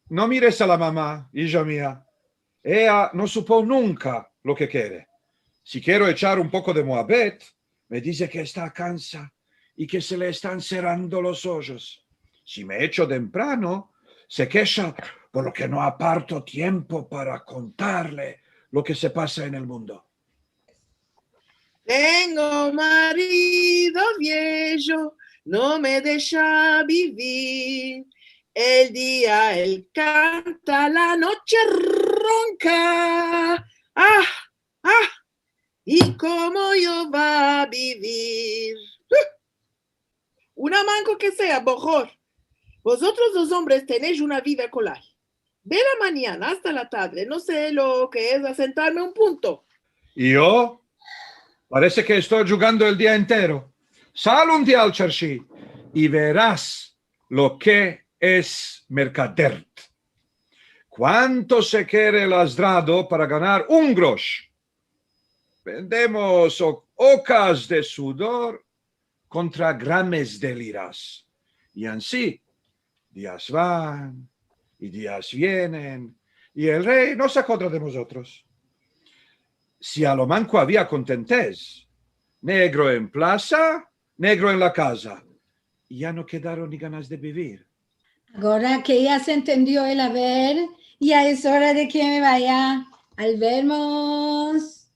No mires a la mamá, hija mía. Ella no supo nunca lo que quiere. Si quiero echar un poco de Moabet, me dice que está cansa y que se le están cerrando los ojos. Si me echo temprano, se queja por lo que no aparto tiempo para contarle lo que se pasa en el mundo. Tengo marido viejo, no me deja vivir. El día él canta, la noche ronca. ¿Y cómo yo va a vivir? Una manco que sea, bojor. Vosotros los hombres tenéis una vida colal. De la mañana hasta la tarde, no sé lo que es asentarme un punto. ¿Y yo? Parece que estoy jugando el día entero. Sal un día al charshi y verás lo que es mercadert. ¿Cuánto se quiere lastrado para ganar un grosh? Vendemos ocas de sudor contra grames de liras. Y así, días van y días vienen, y el rey no se acuerda de nosotros. si a lo manco había contentes. Negro en plaza, negro en la casa. Y ya no quedaron ni ganas de vivir. Ahora que ya se entendió el haber, ya es hora de que me vaya. Al vermos,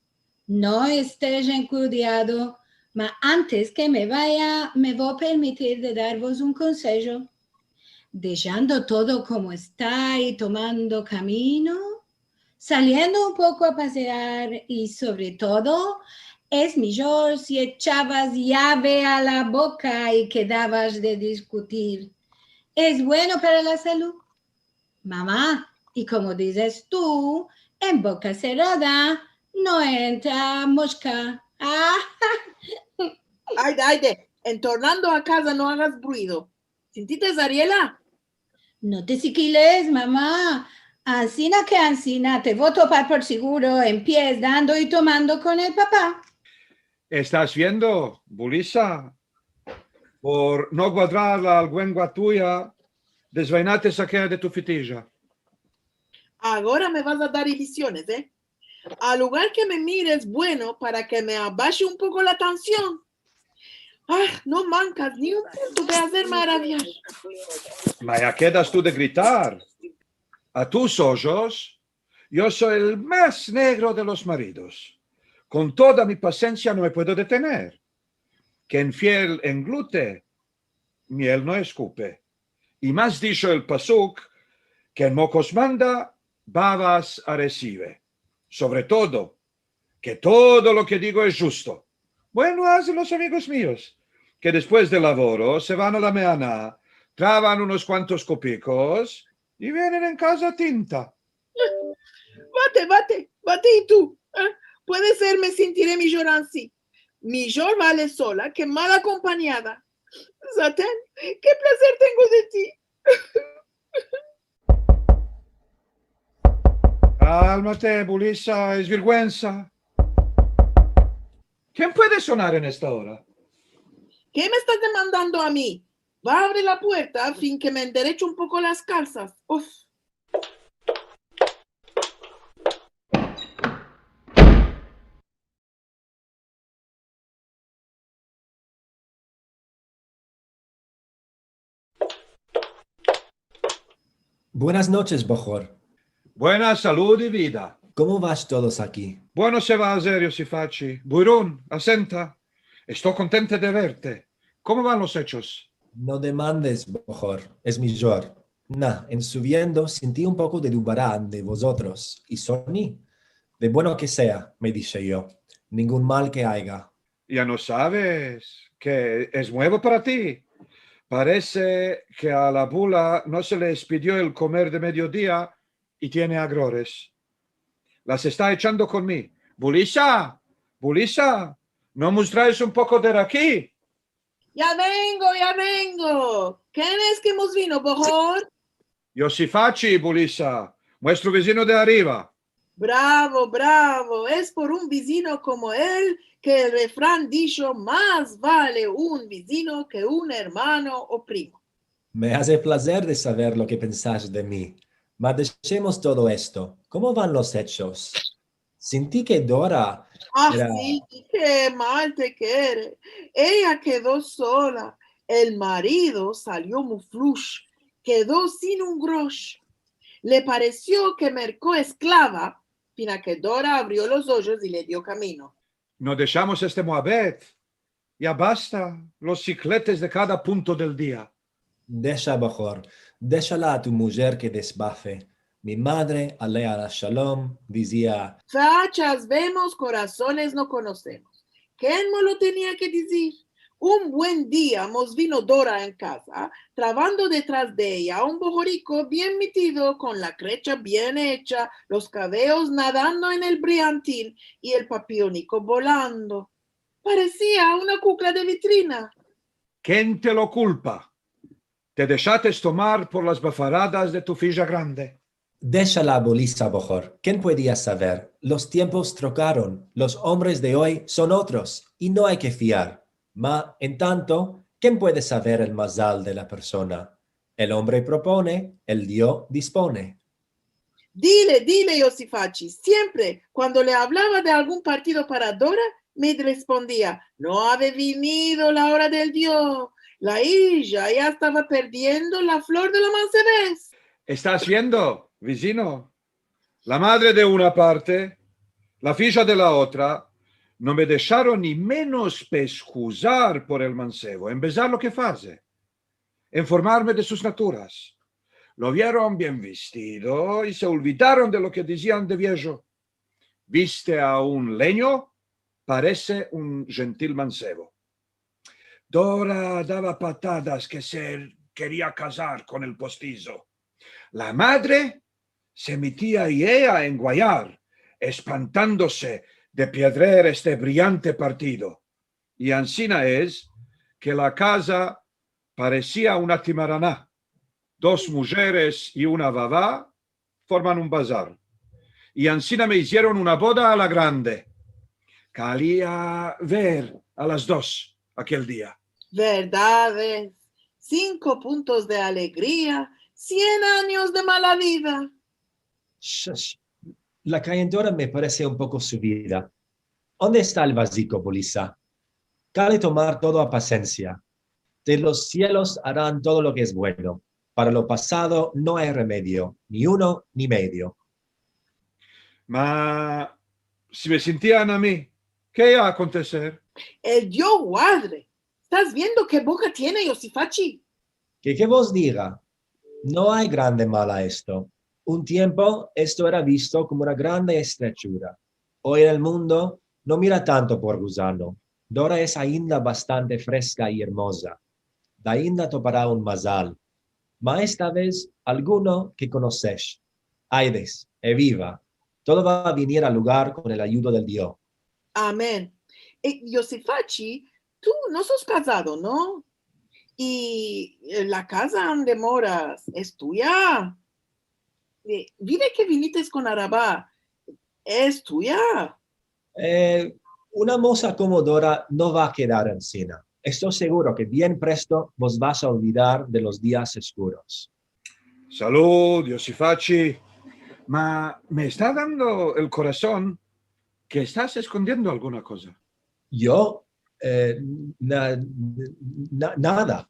no estés encurdiado, mas antes que me vaya, me voy a permitir de daros un consejo. Dejando todo como está y tomando camino, saliendo un poco a pasear y sobre todo, es mejor si echabas llave a la boca y quedabas de discutir. Es bueno para la salud. Mamá, y como dices tú, en boca cerrada no entra mosca. Ah, Aide, entornando a casa no hagas ruido. ¿Sintiste, Ariela? no te siquiles, mamá. Ancina que ancina, te voy a topar por seguro en pies, dando y tomando con el papá. ¿Estás viendo, Bulisa? Por no cuadrar la algüengua tuya, desvainate aquella de tu fitilla. Ahora me vas a dar ilusiones, ¿eh? Al lugar que me mires bueno para que me abaje un poco la tensión. Ah, no mancas ni un punto de hacer maravillas. Ma ya quedas tú de gritar. A tus ojos, yo soy el más negro de los maridos. Con toda mi paciencia no me puedo detener. Quien fiel englute, miel no escupe. Y más dicho el pasuk, que en mocos manda, babas recibe. Sobre todo, que todo lo que digo es justo. Bueno hacen los amigos míos, que después del laboro se van a la meana, traban unos cuantos copicos y vienen en casa tinta. Bate y tú. ¿Eh? Puede ser me sentiré mejor así. Mejor vale sola que mal acompañada. Satán, qué placer tengo de ti. Cálmate, Bulisa, es vergüenza. ¿Quién puede sonar en esta hora? ¿Qué me estás demandando a mí? Va a abrir la puerta a fin que me endereche un poco las calzas. Uf. Buenas noches, Bohor. Buena salud y vida. ¿Cómo vas todos aquí? Bueno se va a hacer, Yosifachi. Burún, asenta. Estoy contente de verte. ¿Cómo van los hechos? No demandes, Bohor. Es mejor. En subiendo sentí un poco de dubarán de vosotros y soní. De bueno que sea, me dije yo. Ningún mal que haya. Ya no sabes que es nuevo para ti. Parece que a la bula no se le expidió el comer de mediodía y tiene agrores. Las está echando con mí. Bulisa, ¿no mostráis un poco de aquí? Ya vengo. ¿Quién es que hemos vino, Bohor? Yosifachi, Bulisa, nuestro vecino de arriba. Bravo. Es por un vecino como él que el refrán dicho más vale un vecino que un hermano o primo. Me hace placer de saber lo que pensás de mí. Mas dejemos todo esto. ¿Cómo van los hechos? Sentí que Dora era... Sí, qué mal te quiere. Ella quedó sola. El marido salió muy flush. Quedó sin un grosh. Le pareció que mercó esclava, fina que Dora abrió los ojos y le dio camino. No dejamos este Moabet. Ya basta los cicletes de cada punto del día. Deja, Bohor, déjala a tu mujer que desbafe. Mi madre, alea la shalom, decía... Fachas vemos, corazones no conocemos. ¿Quién me lo tenía que decir? Un buen día nos vino Dora en casa, trabando detrás de ella un bojorico bien metido, con la crecha bien hecha, los cabellos nadando en el brillantín y el papiónico volando. Parecía una cucla de vitrina. ¿Quién te lo culpa? Te dejaste tomar por las bafaradas de tu filla grande. Déjala, Bulisa, Bohor. ¿Quién podía saber? Los tiempos trocaron. Los hombres de hoy son otros y no hay que fiar. En tanto, ¿quién puede saber el mazal de la persona? El hombre propone, el Dios dispone. Dile, Yosifachi. Siempre, cuando le hablaba de algún partido para Dora, me respondía, no ha venido la hora del Dios. La hija ya estaba perdiendo la flor de la mancebés. ¿Estás viendo, vicino? La madre de una parte, la figlia de la otra, no me dejaron ni menos pescusar por el mancebo, empezar lo que hace, informarme de sus naturas. Lo vieron bien vestido y se olvidaron de lo que decían de viejo. Viste a un leño, parece un gentil mancebo. Dora daba patadas que se quería casar con el postizo. La madre se metía y ella a enguayar, espantándose de perder este brillante partido. Y ansina es que la casa parecía una timaraná. 2 mujeres y una babá forman un bazar. Y ansina me hicieron una boda a la grande. Calía ver a las 2 aquel día. Verdades, 5 puntos de alegría, 100 años de mala vida. Shush. La calentura me parece un poco subida. ¿Dónde está el vasico, Bolisa? Cabe tomar todo a paciencia. De los cielos harán todo lo que es bueno. Para lo pasado no hay remedio, ni uno ni medio. Ma si me sentían a mí, ¿qué iba a acontecer? El Dios guarde. ¿Estás viendo qué boca tiene Yosifachi? Que vos diga, no hay grande mal a esto. Un tiempo esto era visto como una grande estrechura. Hoy en el mundo no mira tanto por gusano. Dora es ainda bastante fresca y hermosa. Da ainda topará un mazal. Ma esta vez alguno que conoces. Aides, viva. Todo va a venir al lugar con el ayuda del Dios. Amén. Yosifachi, tú no sos casado, ¿no? Y la casa donde moras es tuya. Dile que viniste con Arabá. Es tuya. Una moza como Dora no va a quedar encina. Estoy seguro que bien presto vos vas a olvidar de los días oscuros. Salud, Yosifachi. Ma me está dando el corazón que estás escondiendo alguna cosa. Yo, nada.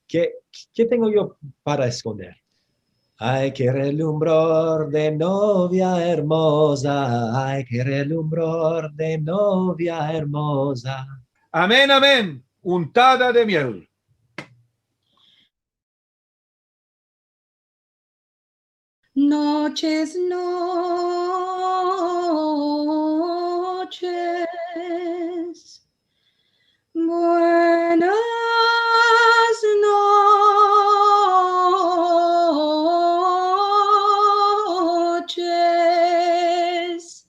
¿Qué tengo yo para esconder? Ay, qué relumbror de novia hermosa. Ay, qué relumbror de novia hermosa. Amén, amén. Untada de miel. Noches, noches, buenas noches,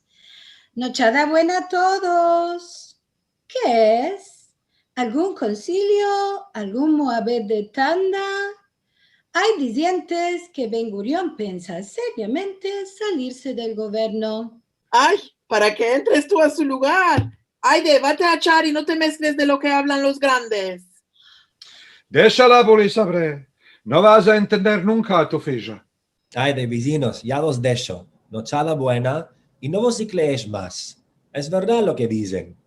nochada buena a todos. ¿Qué es? ¿Algún concilio? ¿Algún moabed de tanda? Hay dicientes que Ben Gurión piensa seriamente salirse del gobierno. Ay, para que entres tú a su lugar. Ay, debate a echar y no te mezcles de lo que hablan los grandes. Déjala, Bolisa, bre. No vas a entender nunca a tu filla. Ay, de vecinos, ya los dejo. Nochada buena y no vos cicleéis más. Es verdad lo que dicen.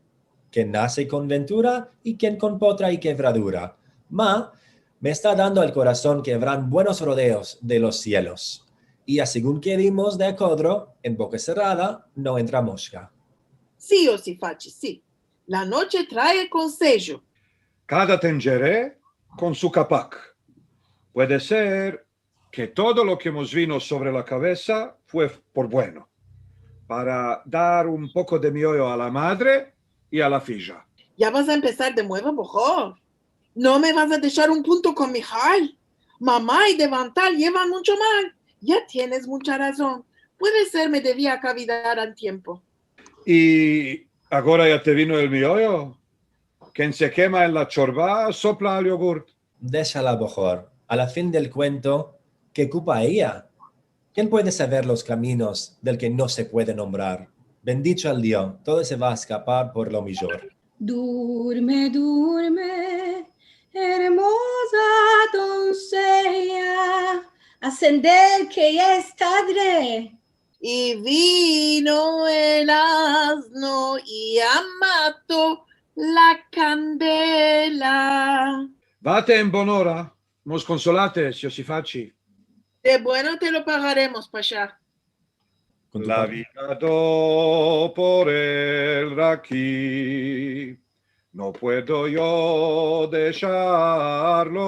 Quien nace con ventura y quien con potra y quebradura. Ma, me está dando el corazón que habrán buenos rodeos de los cielos. Y a según que dimos de codro, en boca cerrada no entra mosca. Sí, Yosifachi, sí. La noche trae consejo. Cada tengere con su capac. Puede ser que todo lo que hemos vino sobre la cabeza fue por bueno, para dar un poco de miollo a la madre y a la filla. Ya vas a empezar de nuevo, mejor. No me vas a dejar un punto con Mijal. Mamá y Devantal llevan mucho mal. Ya tienes mucha razón. Puede ser me debía cavidar al tiempo. Y ahora ya te vino el miollo. Quien se quema en la chorba sopla al yogurt. Déjala, mejor. A la fin del cuento, ¿qué culpa ella? ¿Quién puede saber los caminos del que no se puede nombrar? Bendito el Dios, todo se va a escapar por lo mejor. Durme, durme, hermosa doncella, Ascender, que ya es tarde. Y vino el asno y amató la candela. Vate in buon'ora, mos consolate, se si facci. De bueno te lo pagaremos, Pasha. Con tu La padre. vida dopo el aquí, no puedo yo dejarlo.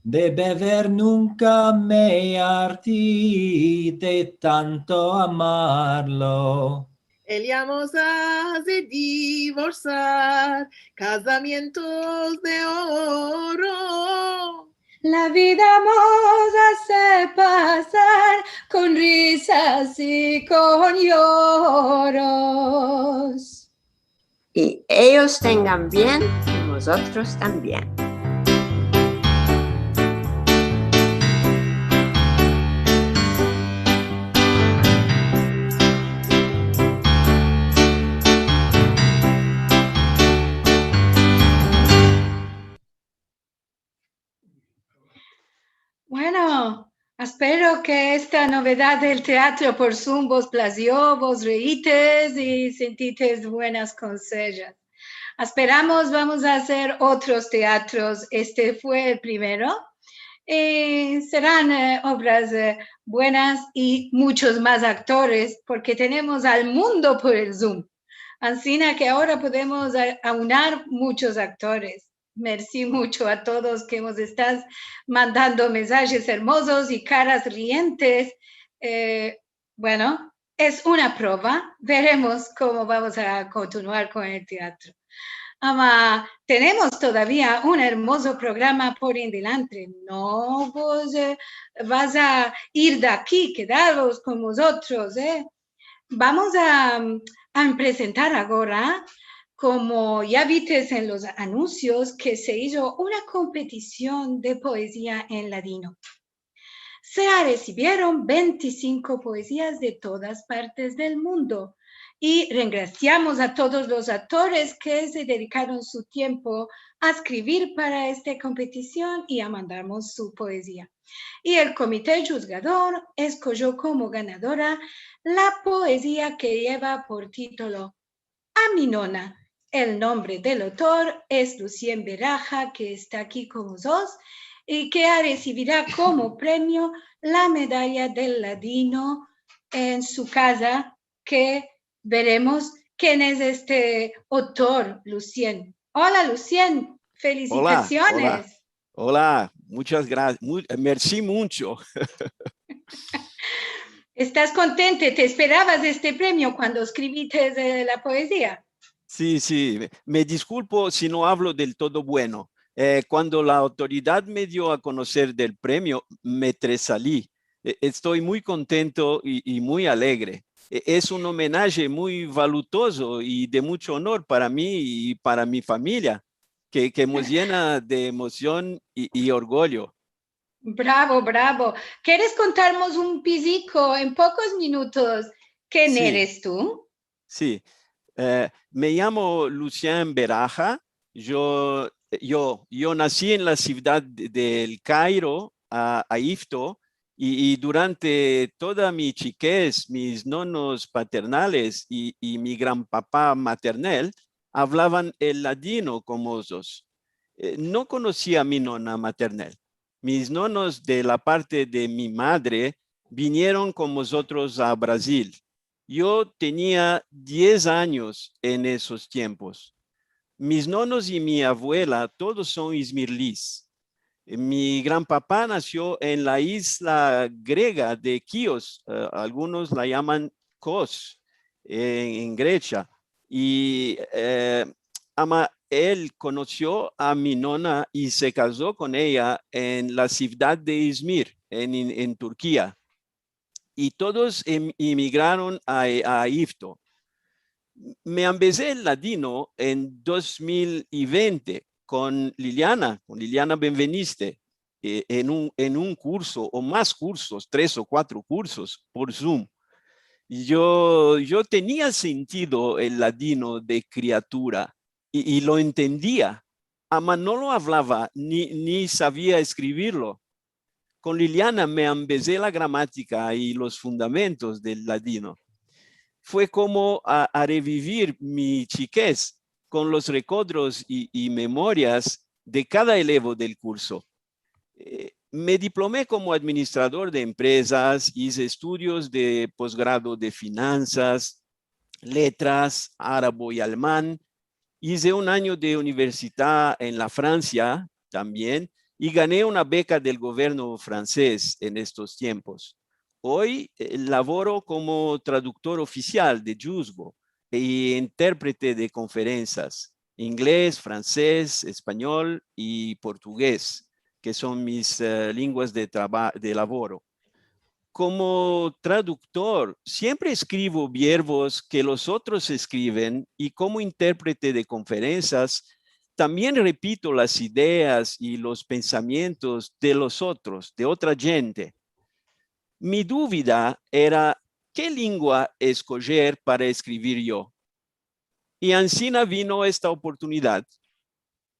De beber nunca me hartí de tanto amarlo. Eliamos hace divorciar, casamientos de oro. La vida vamos a hacer pasar con risas y con lloros. Y ellos tengan bien y vosotros también. Bueno, espero que esta novedad del teatro por Zoom vos plació, vos reítes y sentites buenas consejas. Esperamos, vamos a hacer otros teatros. Este fue el primero. Serán obras buenas y muchos más actores porque tenemos al mundo por el Zoom. Así que ahora podemos aunar muchos actores. Merci mucho a todos que nos estás mandando mensajes hermosos y caras rientes. Bueno, es una prueba. Veremos cómo vamos a continuar con el teatro. Tenemos todavía un hermoso programa por en delante. No vos vas a ir de aquí, quedaros con vosotros. Vamos a presentar ahora, como ya viste en los anuncios, que se hizo una competición de poesía en ladino. Se recibieron 25 poesías de todas partes del mundo. Y regraciamos a todos los actores que se dedicaron su tiempo a escribir para esta competición y a mandarnos su poesía. Y el comité juzgador escogió como ganadora la poesía que lleva por título A mi nona. El nombre del autor es Lucien Beraja, que está aquí con nosotros y que recibirá como premio la medalla del ladino en su casa, que veremos quién es este autor, Lucien. Hola, Lucien. Felicitaciones. Hola, muchas gracias. Merci mucho. ¿Estás contente? ¿Te esperabas este premio cuando escribiste la poesía? Sí, me disculpo si no hablo del todo bueno. Cuando la autoridad me dio a conocer del premio, me tresalí. Estoy muy contento y muy alegre. Es un homenaje muy valuoso y de mucho honor para mí y para mi familia, que nos llena de emoción y orgullo. Bravo, bravo. ¿Quieres contarnos un pisico en pocos minutos? ¿Quién eres tú? Sí, me llamo Lucien Beraja. Yo nací en la ciudad del Cairo, a Ifto, y durante toda mi chiquez, mis nonos paternales y mi gran papá maternal hablaban el ladino como ellos. No conocía a mi nona maternal. Mis nonos de la parte de mi madre vinieron con nosotros a Brasil. Yo tenía 10 años en esos tiempos. Mis nonos y mi abuela todos son ismirlís. Mi gran papá nació en la isla griega de Chios. Algunos la llaman Kos en Grecia. Y él conoció a mi nona y se casó con ella en la ciudad de Izmir, en Turquía. Y todos emigraron a Ifto. Me empecé el ladino en 2020 con Liliana Benveniste, en un curso o más cursos, 3 o 4 cursos por Zoom. Yo tenía sentido el ladino de criatura y lo entendía, ama no lo hablaba ni sabía escribirlo. con Liliana me ambecé la gramática y los fundamentos del ladino. Fue como a revivir mi chiquez con los recuerdos y memorias de cada elevo del curso. Me diplomé como administrador de empresas, hice estudios de posgrado de finanzas, letras, árabe y alemán. Hice un año de universidad en la Francia también y gané una beca del gobierno francés en estos tiempos. Hoy laboro como traductor oficial de Juzgo e intérprete de conferencias, inglés, francés, español y portugués, que son mis lenguas de laboro. Como traductor, siempre escribo verbos que los otros escriben y como intérprete de conferencias, también repito las ideas y los pensamientos de los otros, de otra gente. Mi duda era qué lengua escoger para escribir yo. Y ansina vino esta oportunidad.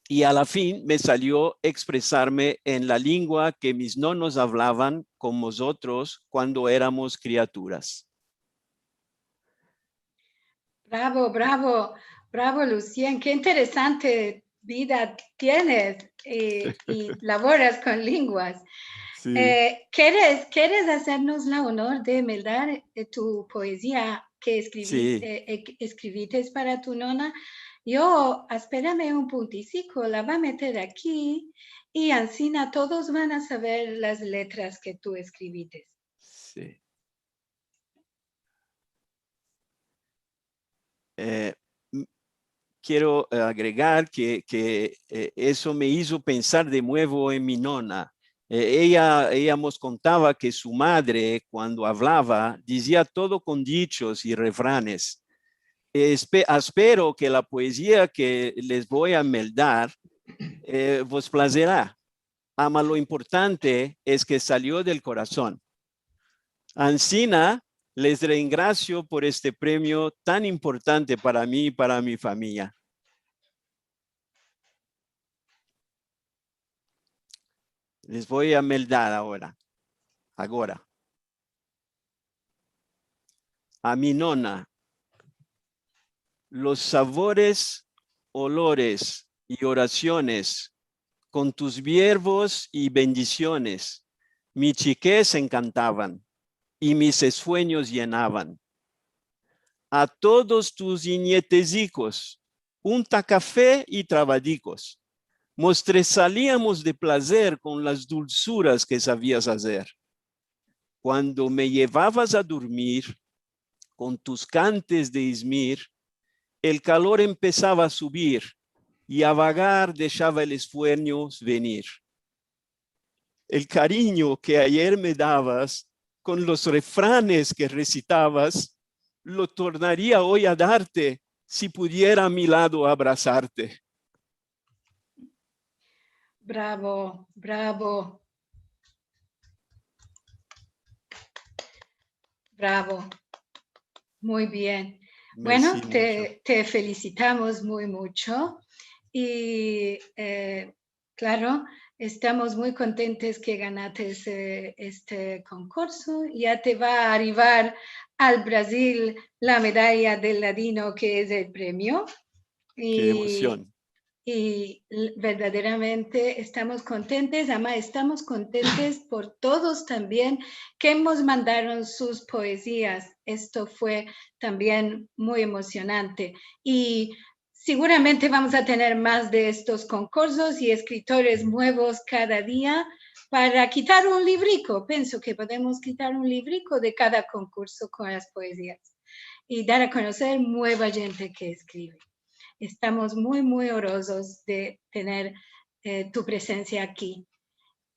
Y a la fin me salió expresarme en la lengua que mis nonos hablaban con nosotros cuando éramos criaturas. Bravo, bravo, bravo, Lucien. Qué interesante vida tienes y laboras con lenguas. Sí. ¿Quieres hacernos la honor de meldar tu poesía que escribiste para tu nona? Yo, espérame un puntico, la va a meter aquí y encima todos van a saber las letras que tú escribiste. Sí. Quiero agregar que eso me hizo pensar de nuevo en mi nona. Ella nos contaba que su madre, cuando hablaba, decía todo con dichos y refranes. Espero que la poesía que les voy a meldar vos placerá. Ama, lo importante es que salió del corazón. Ansina, les reingracio por este premio tan importante para mí y para mi familia. Les voy a meldar ahora. A mi nona. Los sabores, olores y oraciones con tus verbos y bendiciones, mi chiquez encantaban y mis sueños llenaban. A todos tus nietecicos, unta café y trabadicos, salíamos de placer con las dulzuras que sabías hacer. Cuando me llevabas a dormir con tus cantes de Izmir, el calor empezaba a subir y a vagar dejaba el esfuerzo venir. El cariño que ayer me dabas con los refranes que recitabas, lo tornaría hoy a darte si pudiera a mi lado abrazarte. Bravo, bravo. Bravo. Muy bien. Bueno, te felicitamos muy mucho y claro, estamos muy contentos que ganaste este concurso. Ya te va a arribar al Brasil la medalla del ladino, que es el premio. ¡Qué emoción! Y verdaderamente estamos contentos, además estamos contentos por todos también que nos mandaron sus poesías. Esto fue también muy emocionante y seguramente vamos a tener más de estos concursos y escritores nuevos cada día para quitar un librico. Pienso que podemos quitar un librico de cada concurso con las poesías y dar a conocer nueva gente que escribe. Estamos muy, muy orgullosos de tener tu presencia aquí.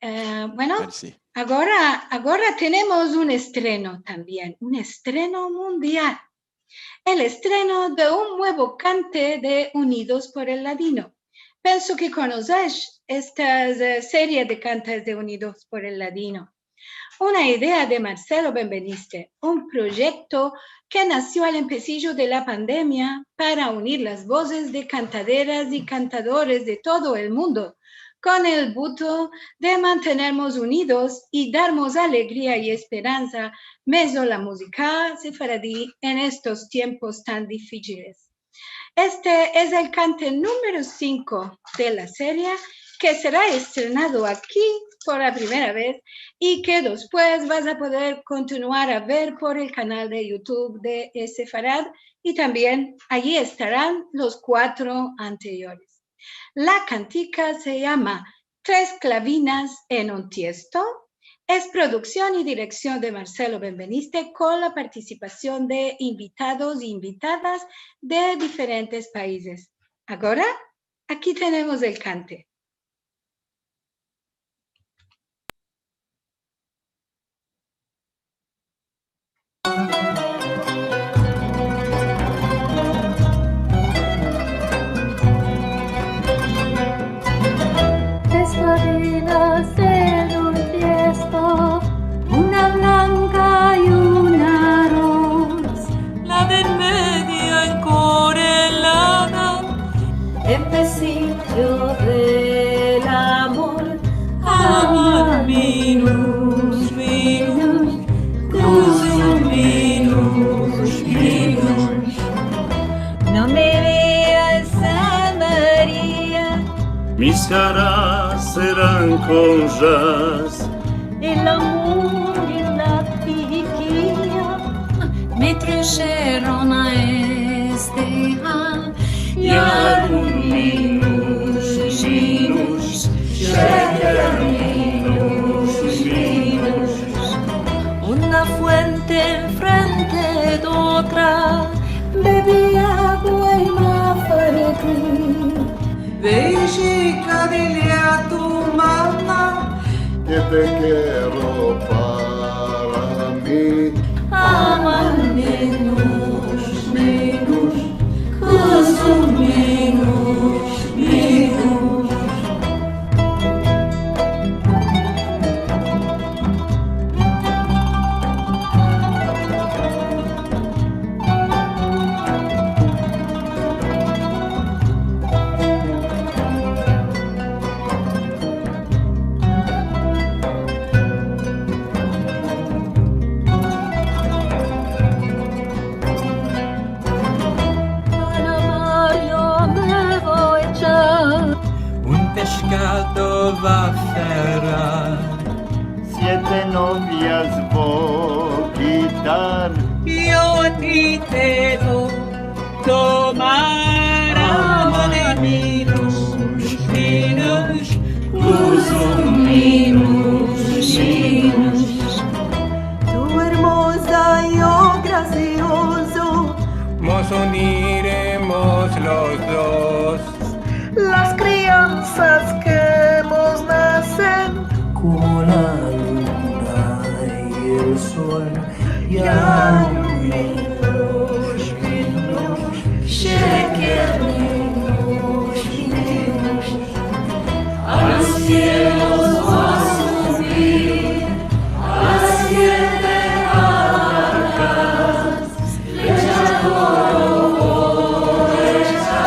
Bueno, Merci. ahora tenemos un estreno también, un estreno mundial. El estreno de un nuevo cante de Unidos por el Ladino. Pienso que conocéis esta serie de cantes de Unidos por el Ladino. Una idea de Marcelo Benveniste, un proyecto que nació al empecillo de la pandemia para unir las voces de cantaderas y cantadores de todo el mundo con el voto de mantenernos unidos y darnos alegría y esperanza medio la música sefaradí en estos tiempos tan difíciles. Este es el cante número 5 de la serie que será estrenado aquí por la primera vez y que después vas a poder continuar a ver por el canal de YouTube de Sefarad y también allí estarán los 4 anteriores. La cantica se llama Tres clavinas en un tiesto. Es producción y dirección de Marcelo Benveniste con la participación de invitados e invitadas de diferentes países. Ahora, aquí tenemos el cante. Tres clavinas en un tiesto, una blanca y una rosa, la de en medio encorelada, empecillo del amor, amor minus, minus, cruz minus, minus. No me veas a María, mis caras serán con jazz. El amor y la piquilla me trajeron a este hall. Yarum minus, minus, minus, minus. Una fuente enfrente de otra, bebí agua y mafaretí. Beijika, dile a tu mamá Que te quiero para mí. Ama menos, menos, cosa menos, menos. pescado va a ferrar. 7 novias voy a quitar. Yo a ti te doy tomar agua de minus, minus, minus, minus. Tu hermosa y yo gracioso, Nos uniremos los dos. las crianzas que nos nacen Como la luna y el sol. ya menos, menos, sheker menos, menos. A los cielos va a subir, a las 7 altas, flechador o flecha,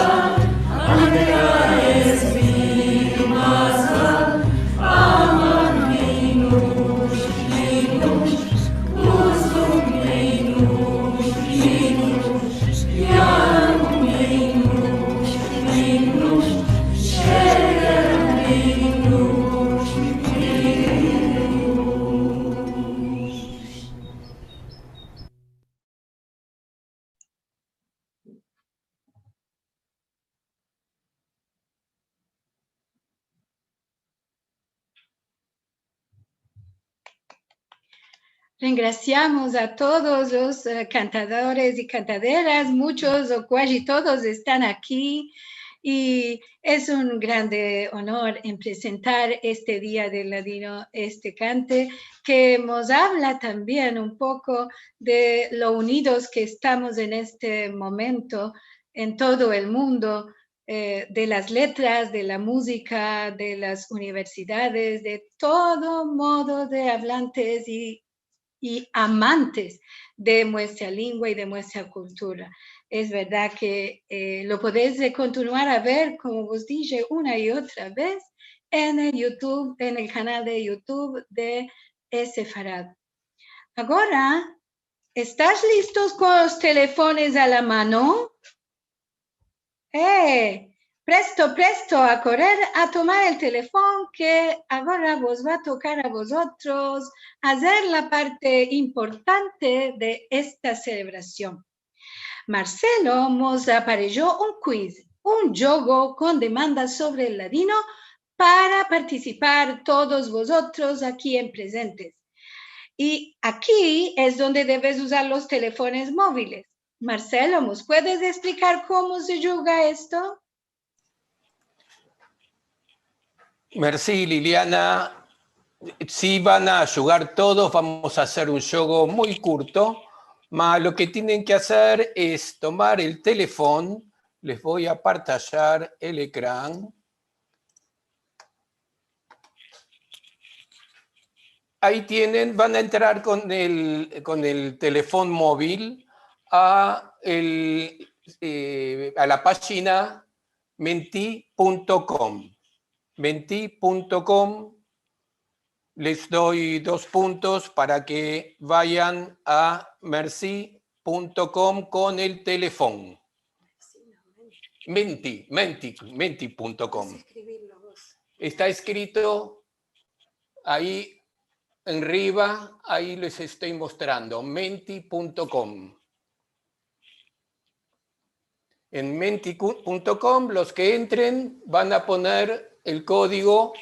ante es mi masa, aman menos, menos, uso menos, menos, ya menos, menos, sheker menos, menos. Graciamos a todos los cantadores y cantaderas, muchos o casi todos están aquí y es un grande honor en presentar este Día del Ladino, este cante que nos habla también un poco de lo unidos que estamos en este momento en todo el mundo, de las letras, de la música, de las universidades, de todo modo de hablantes y amantes de nuestra lengua y de nuestra cultura. Es verdad que lo podéis continuar a ver, como os dije, una y otra vez en el YouTube, en el canal de YouTube de Sefarad. Ahora, ¿estás listos con los teléfonos a la mano? Presto a correr a tomar el teléfono, que ahora vos va a tocar a vosotros hacer la parte importante de esta celebración. Marcelo nos apareció un quiz, un juego con demandas sobre el ladino para participar todos vosotros aquí en presentes. Y aquí es donde debes usar los teléfonos móviles. Marcelo, ¿nos puedes explicar cómo se juega esto? Merci, Liliana. Si van a jugar todos, vamos a hacer un juego muy corto, mas lo que tienen que hacer es tomar el teléfono. Les voy a partajar el ecrán. Ahí tienen, van a entrar con el teléfono móvil a la página menti.com. Menti.com, les doy 2 puntos para que vayan a merci.com con el teléfono. Menti.com. Está escrito ahí arriba, ahí les estoy mostrando, menti.com. En menti.com los que entren van a poner el código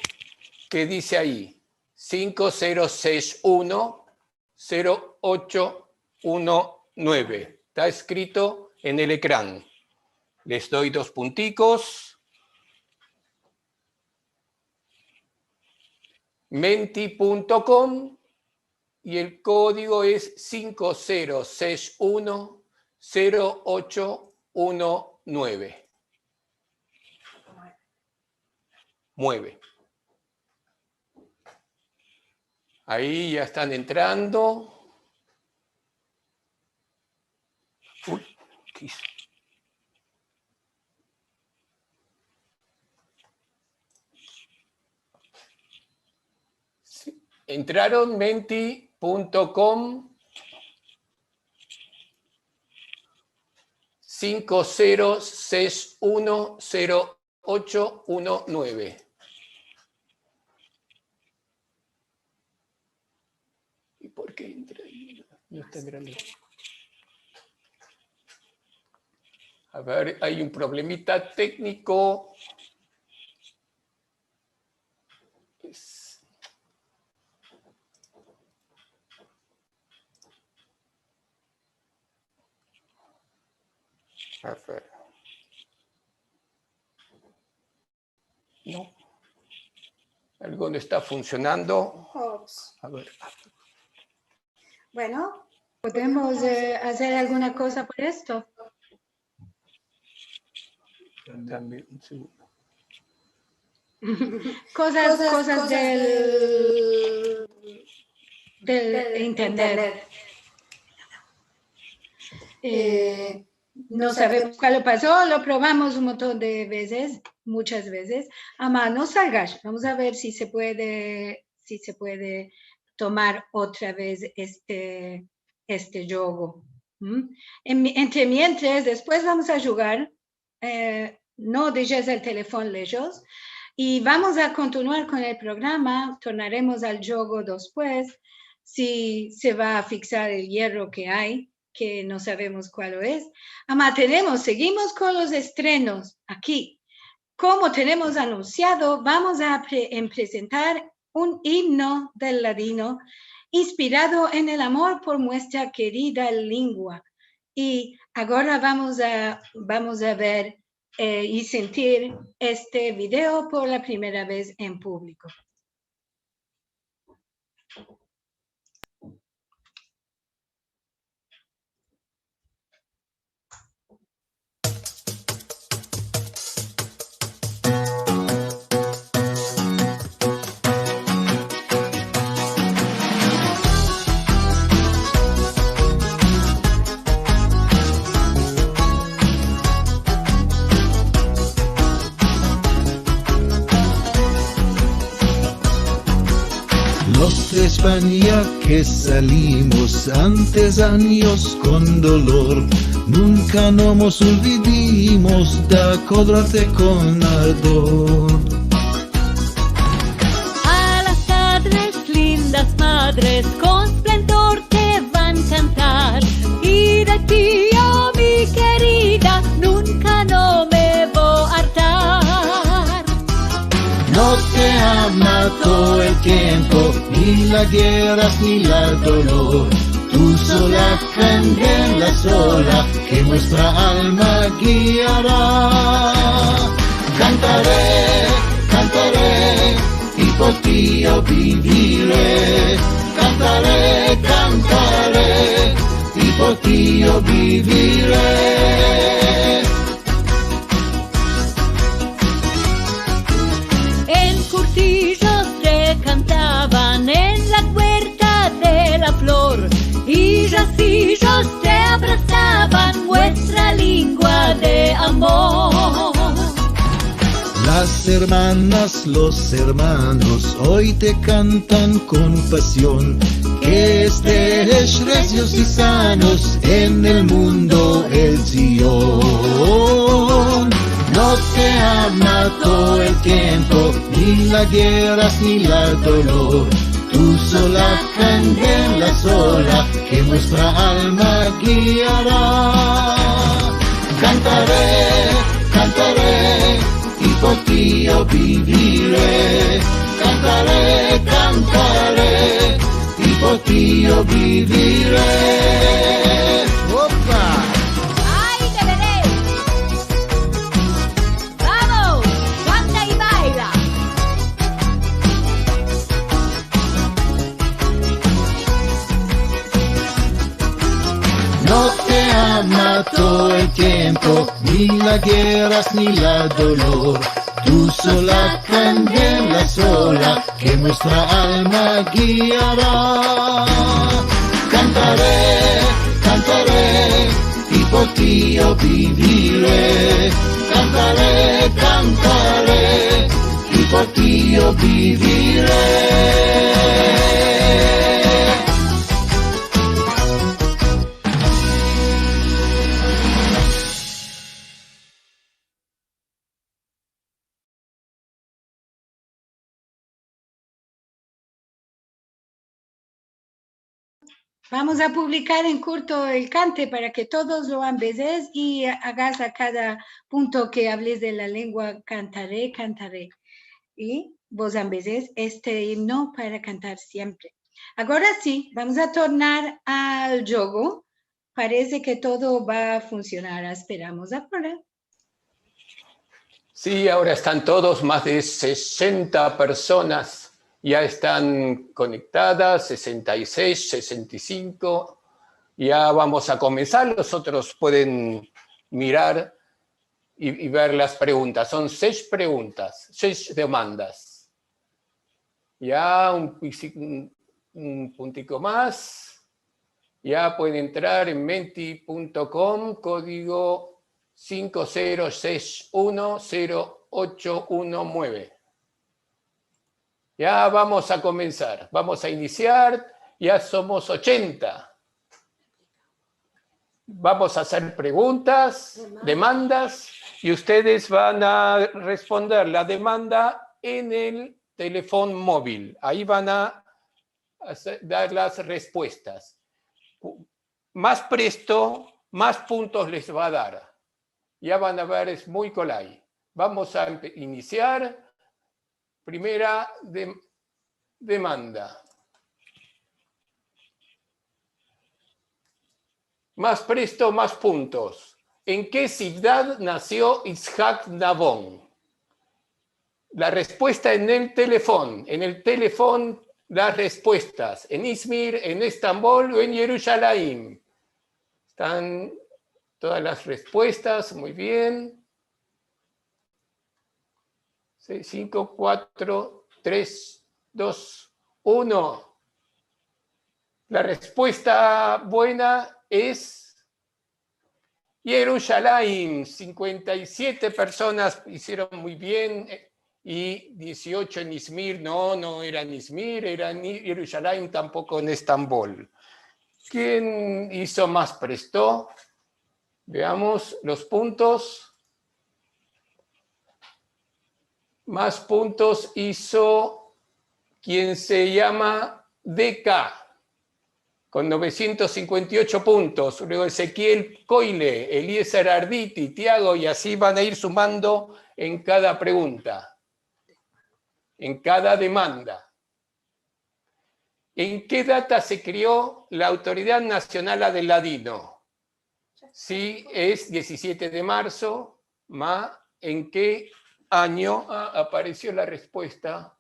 que dice ahí, 50610819. Está escrito en el ecrán. Les doy 2 punticos. Menti.com y el código es 50610819. Mueve. Ahí ya están entrando. Uy, ¿qué hice? Sí. Entraron menti.com 50610819. ¿Por qué entra ahí? No está grande. A ver, hay un problemita técnico. A ver. No. Algo no está funcionando. A ver. Bueno, ¿podemos hacer alguna cosa por esto? Dame un segundo. Cosas del internet. No sabemos cuál pasó, lo probamos un montón de veces, muchas veces. Ama, no salgas, vamos a ver si se puede tomar otra vez este juego. Entre mientras, después vamos a jugar, no dejes el teléfono lejos, y vamos a continuar con el programa, tornaremos al juego después, si se va a fixar el hierro que hay, que no sabemos cuál es. Ama, seguimos con los estrenos aquí. Como tenemos anunciado, vamos a presentar un himno del ladino inspirado en el amor por nuestra querida lengua. Y ahora vamos a ver y sentir este video por la primera vez en público. España que salimos antes años con dolor. Nunca nos olvidimos de acordarte con ardor. A las padres, lindas madres, con esplendor te van a cantar. Y de ti, oh mi querida, nunca no me voy a hartar. No te ha matado el tiempo, ni las guerras ni el dolor. Tú sola candela sola, que nuestra alma guiará. Cantaré, cantaré, y por ti yo viviré. Cantaré, cantaré, y por ti yo viviré. En cursillos se cantaban en la huerta de la flor, y racillos se abrazaban, nuestra lengua de amor. Las hermanas, los hermanos, hoy te cantan con pasión, que estés recios y sanos en el mundo el Sion. No te ha matado el tiempo, ni las guerras ni el dolor. Tú sola candela sola, que nuestra alma guiará. Cantaré, cantaré, y por ti yo viviré. Cantaré, cantaré, y por ti yo viviré. ¡Opa! ¡Ay, bebé! ¡Vamos! ¡Canta y baila! No te ha matado el tiempo, ni las guerras ni el dolor. Tú sola candela sola, que nuestra alma guiará. Cantaré, cantaré, y por ti yo viviré. Cantaré, cantaré, y por ti yo viviré. Vamos a publicar en corto el cante para que todos lo vean y hagas a cada punto que hables de la lengua, cantaré, cantaré. Y vos veces este himno para cantar siempre. Ahora sí, vamos a tornar al juego. Parece que todo va a funcionar. Esperamos ahora. Sí, ahora están todos, más de 60 personas ya están conectadas, 66, 65. Ya vamos a comenzar, los otros pueden mirar y ver las preguntas. Son 6 preguntas, 6 demandas. Ya un puntico más. Ya pueden entrar en menti.com, código 50610819. Ya vamos a comenzar, vamos a iniciar, ya somos 80. Vamos a hacer preguntas, demandas, y ustedes van a responder la demanda en el teléfono móvil. Ahí van a dar las respuestas. Más presto, más puntos les va a dar. Ya van a ver, es muy colay. Vamos a iniciar. Primera demanda. Más presto, más puntos. ¿En qué ciudad nació Isaac Nabón? La respuesta en el teléfono. En el teléfono las respuestas. En Izmir, en Estambul o en Jerusalén. Están todas las respuestas. Muy bien. 5, 4, 3, 2, 1. La respuesta buena es Jerusalén. 57 personas hicieron muy bien y 18 en Izmir, no era en Izmir, era en Jerusalén, tampoco en Estambul. ¿Quién hizo más? ¿Prestó? Veamos los puntos. Más puntos hizo quien se llama DK, con 958 puntos. Luego Ezequiel Coile, Eliezer Arditi, Tiago, y así van a ir sumando en cada pregunta, en cada demanda. ¿En qué data se creó la Autoridad Nacional del Ladino? Sí, es 17 de marzo, ¿en qué año? Apareció la respuesta.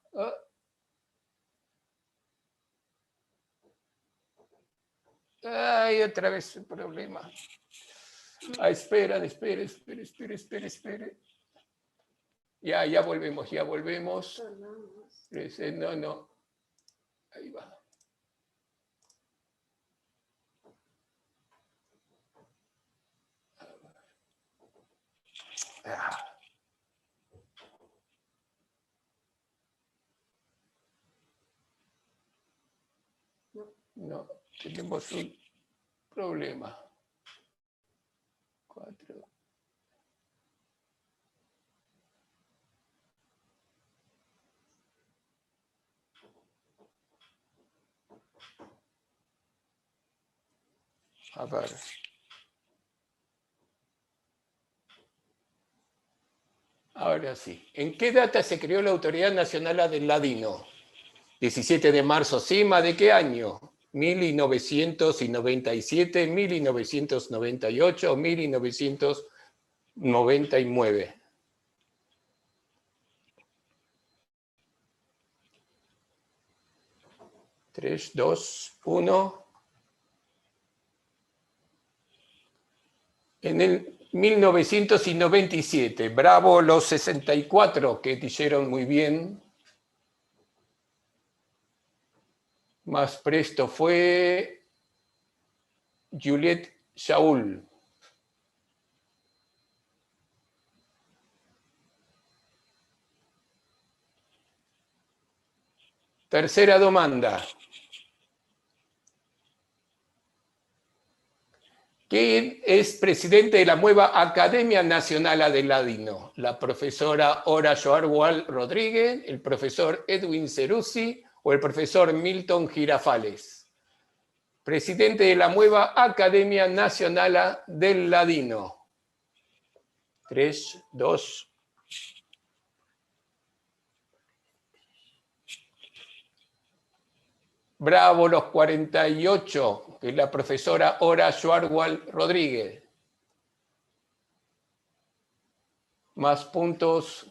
Ay, otra vez un problema. Espera. Ya volvemos. No. Ahí va. No, tenemos un problema. 4. A ver. Ahora sí. ¿En qué data se creó la Autoridad Nacional del Ladino? 17 de marzo, ¿cima de qué año? 1997, 1998 o 1999. 3, 2, 1. En el 1997, bravo los 64 que dijeron muy bien. Más presto fue Juliette Shaul. Tercera demanda. ¿Quién es presidente de la nueva Academia Nacional del Ladino? La profesora Ora Joarwal Rodríguez, el profesor Edwin Ceruzzi o el profesor Milton Girafales. Presidente de la nueva Academia Nacional del Ladino. 3, 2. Bravo los 48, que es la profesora Ora Joarwal Rodríguez. Más puntos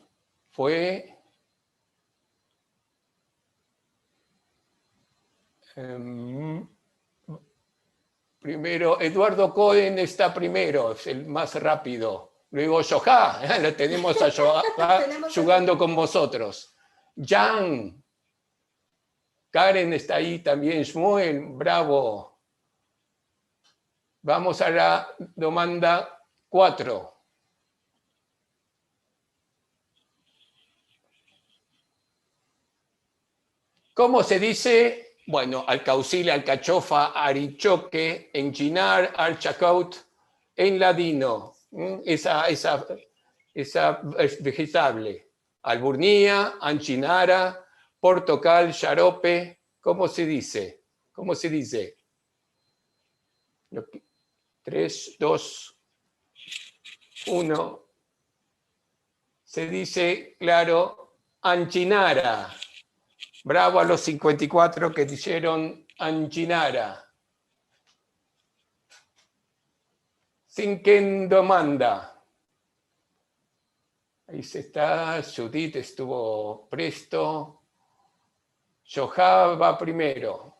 fue primero, Eduardo Cohen está primero, es el más rápido. Luego Johá, lo tenemos a Johá jugando con vosotros. Jan, Karen está ahí también, Shmuel, bravo. Vamos a la demanda 4. ¿Cómo se dice? Bueno, alcaucil, alcachofa, arichoque, enchinar, alchacaut, en ladino. Esa es vegetable. Alburnía, anchinara, portocal, xarope. ¿Cómo se dice? 3, 2, 1. Se dice, claro, anchinara. Bravo a los 54 que dijeron anchinara. Cinquen demanda. Ahí se está, Judith estuvo presto. Johá va primero.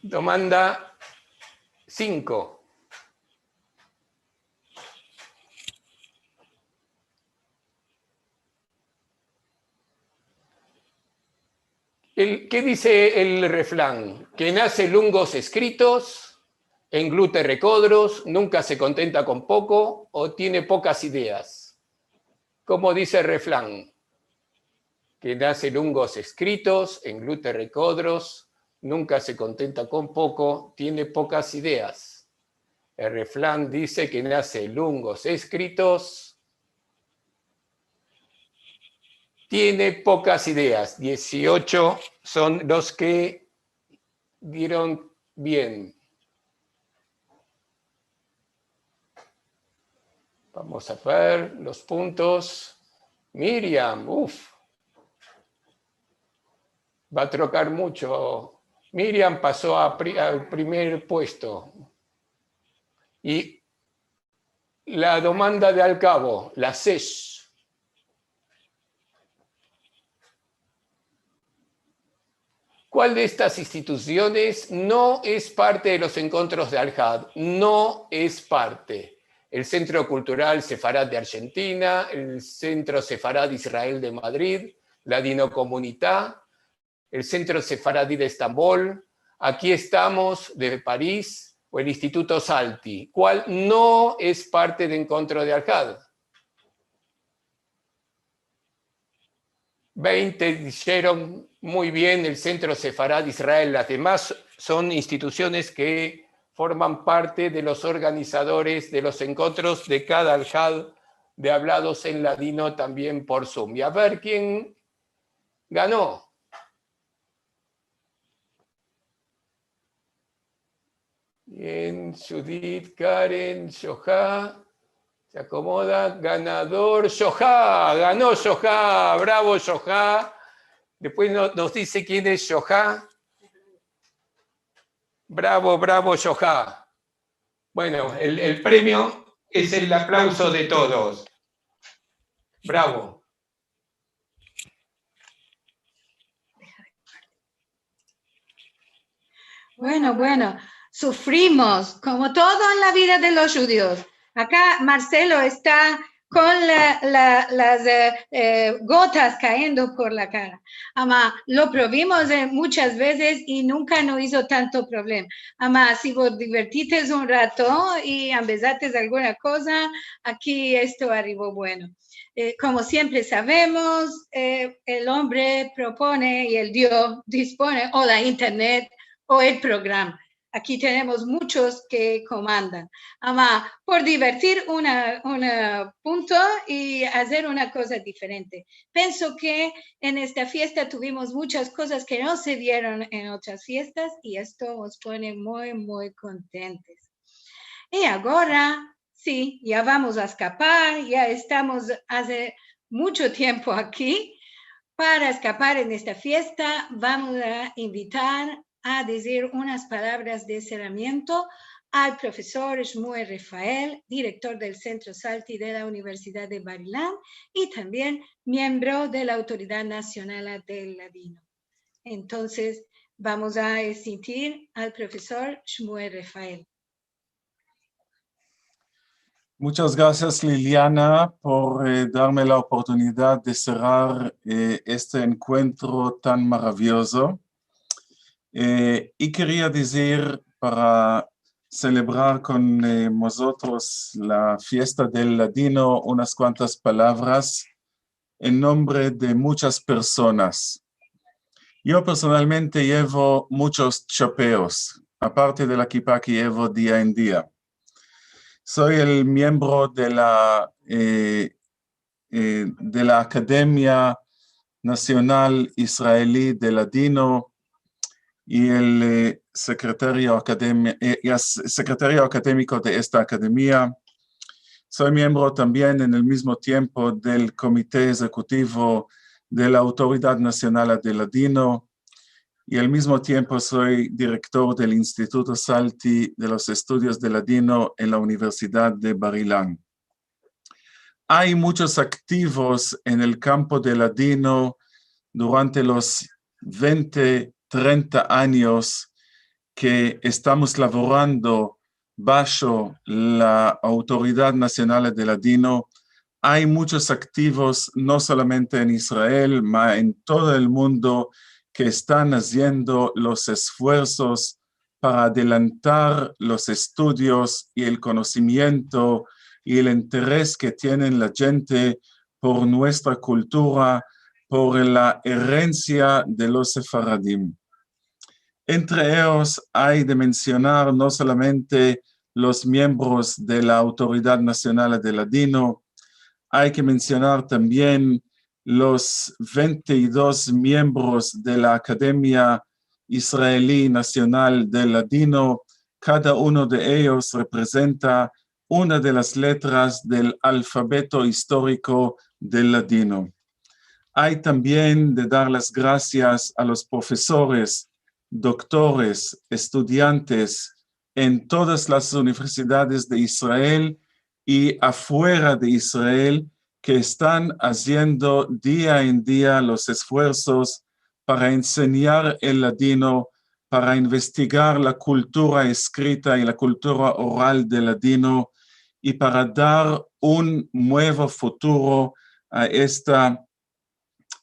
Demanda 5. ¿Qué dice el refrán? Quien hace lungos escritos, En gluten recodros, nunca se contenta con poco o tiene pocas ideas. Como dice el refrán, que nace lungos escritos, en gluten recodros, nunca se contenta con poco, tiene pocas ideas. El refrán dice que nace lungos escritos, tiene pocas ideas. 18 son los que dieron bien. Vamos a ver los puntos. Miriam, va a trocar mucho. Miriam pasó al primer puesto. Y la demanda de Alcabo, la SES. ¿Cuál de estas instituciones no es parte de los encuentros de Al-Had? No es parte. El Centro Cultural Sefarad de Argentina, el Centro Sefarad Israel de Madrid, la Dino Comunità, el Centro Sefaradí de Estambul, Aquí estamos de París o el Instituto Salti, ¿cuál no es parte del encuentro de Al-Had? 20 dijeron muy bien el Centro Sefarad Israel, las demás son instituciones que forman parte de los organizadores de los encuentros de cada Al-Had de hablados en ladino también por Zoom. Y a ver quién ganó. Bien, Judith, Karen, Yohá, se acomoda, ganador, Yohá, ganó Yohá, bravo Yohá. Después nos dice quién es Yohá. Bravo, bravo Yohá. Bueno, el premio es el aplauso de todos. Bravo. Bueno, sufrimos, como todo en la vida de los judíos. Acá Marcelo está con las gotas cayendo por la cara. Ama, lo probimos muchas veces y nunca nos hizo tanto problema. Ama, si vos divertiste un rato y empezaste alguna cosa, aquí esto arribó bueno. Como siempre sabemos, el hombre propone y el Dios dispone o la internet o el programa. Aquí tenemos muchos que comandan. Ama, por divertir un punto y hacer una cosa diferente. Pienso que en esta fiesta tuvimos muchas cosas que no se dieron en otras fiestas y esto nos pone muy, muy contentos. Y ahora, sí, ya vamos a escapar, ya estamos hace mucho tiempo aquí. Para escapar en esta fiesta, vamos a invitar a decir unas palabras de cerramiento al profesor Shmuel Rafael, director del Centro Salti de la Universidad de Bar Ilan y también miembro de la Autoridad Nacional del Ladino. Entonces, vamos a asistir al profesor Shmuel Rafael. Muchas gracias, Liliana, por darme la oportunidad de cerrar este encuentro tan maravilloso. Y quería decir, para celebrar con vosotros la fiesta del ladino, unas cuantas palabras en nombre de muchas personas. Yo personalmente llevo muchos chapeos, aparte de la kippah que llevo día en día. Soy el miembro de la Academia Nacional Israelí de Ladino y el secretario académico de esta academia. Soy miembro también en el mismo tiempo del Comité Ejecutivo de la Autoridad Nacional del Ladino y al mismo tiempo soy director del Instituto Salti de los Estudios de Ladino en la Universidad de Bar Ilan. Hay muchos activos en el campo del ladino durante los 20-30 años que estamos laborando bajo la Autoridad Nacional del Ladino. Hay muchos activos, no solamente en Israel, sino en todo el mundo, que están haciendo los esfuerzos para adelantar los estudios y el conocimiento y el interés que tienen la gente por nuestra cultura, por la herencia de los sefaradim. Entre ellos hay de mencionar no solamente los miembros de la Autoridad Nacional de Ladino, hay que mencionar también los 22 miembros de la Academia Israelí Nacional del Ladino. Cada uno de ellos representa una de las letras del alfabeto histórico del ladino. Hay también de dar las gracias a los profesores, doctores, estudiantes en todas las universidades de Israel y afuera de Israel que están haciendo día en día los esfuerzos para enseñar el ladino, para investigar la cultura escrita y la cultura oral del ladino y para dar un nuevo futuro a esta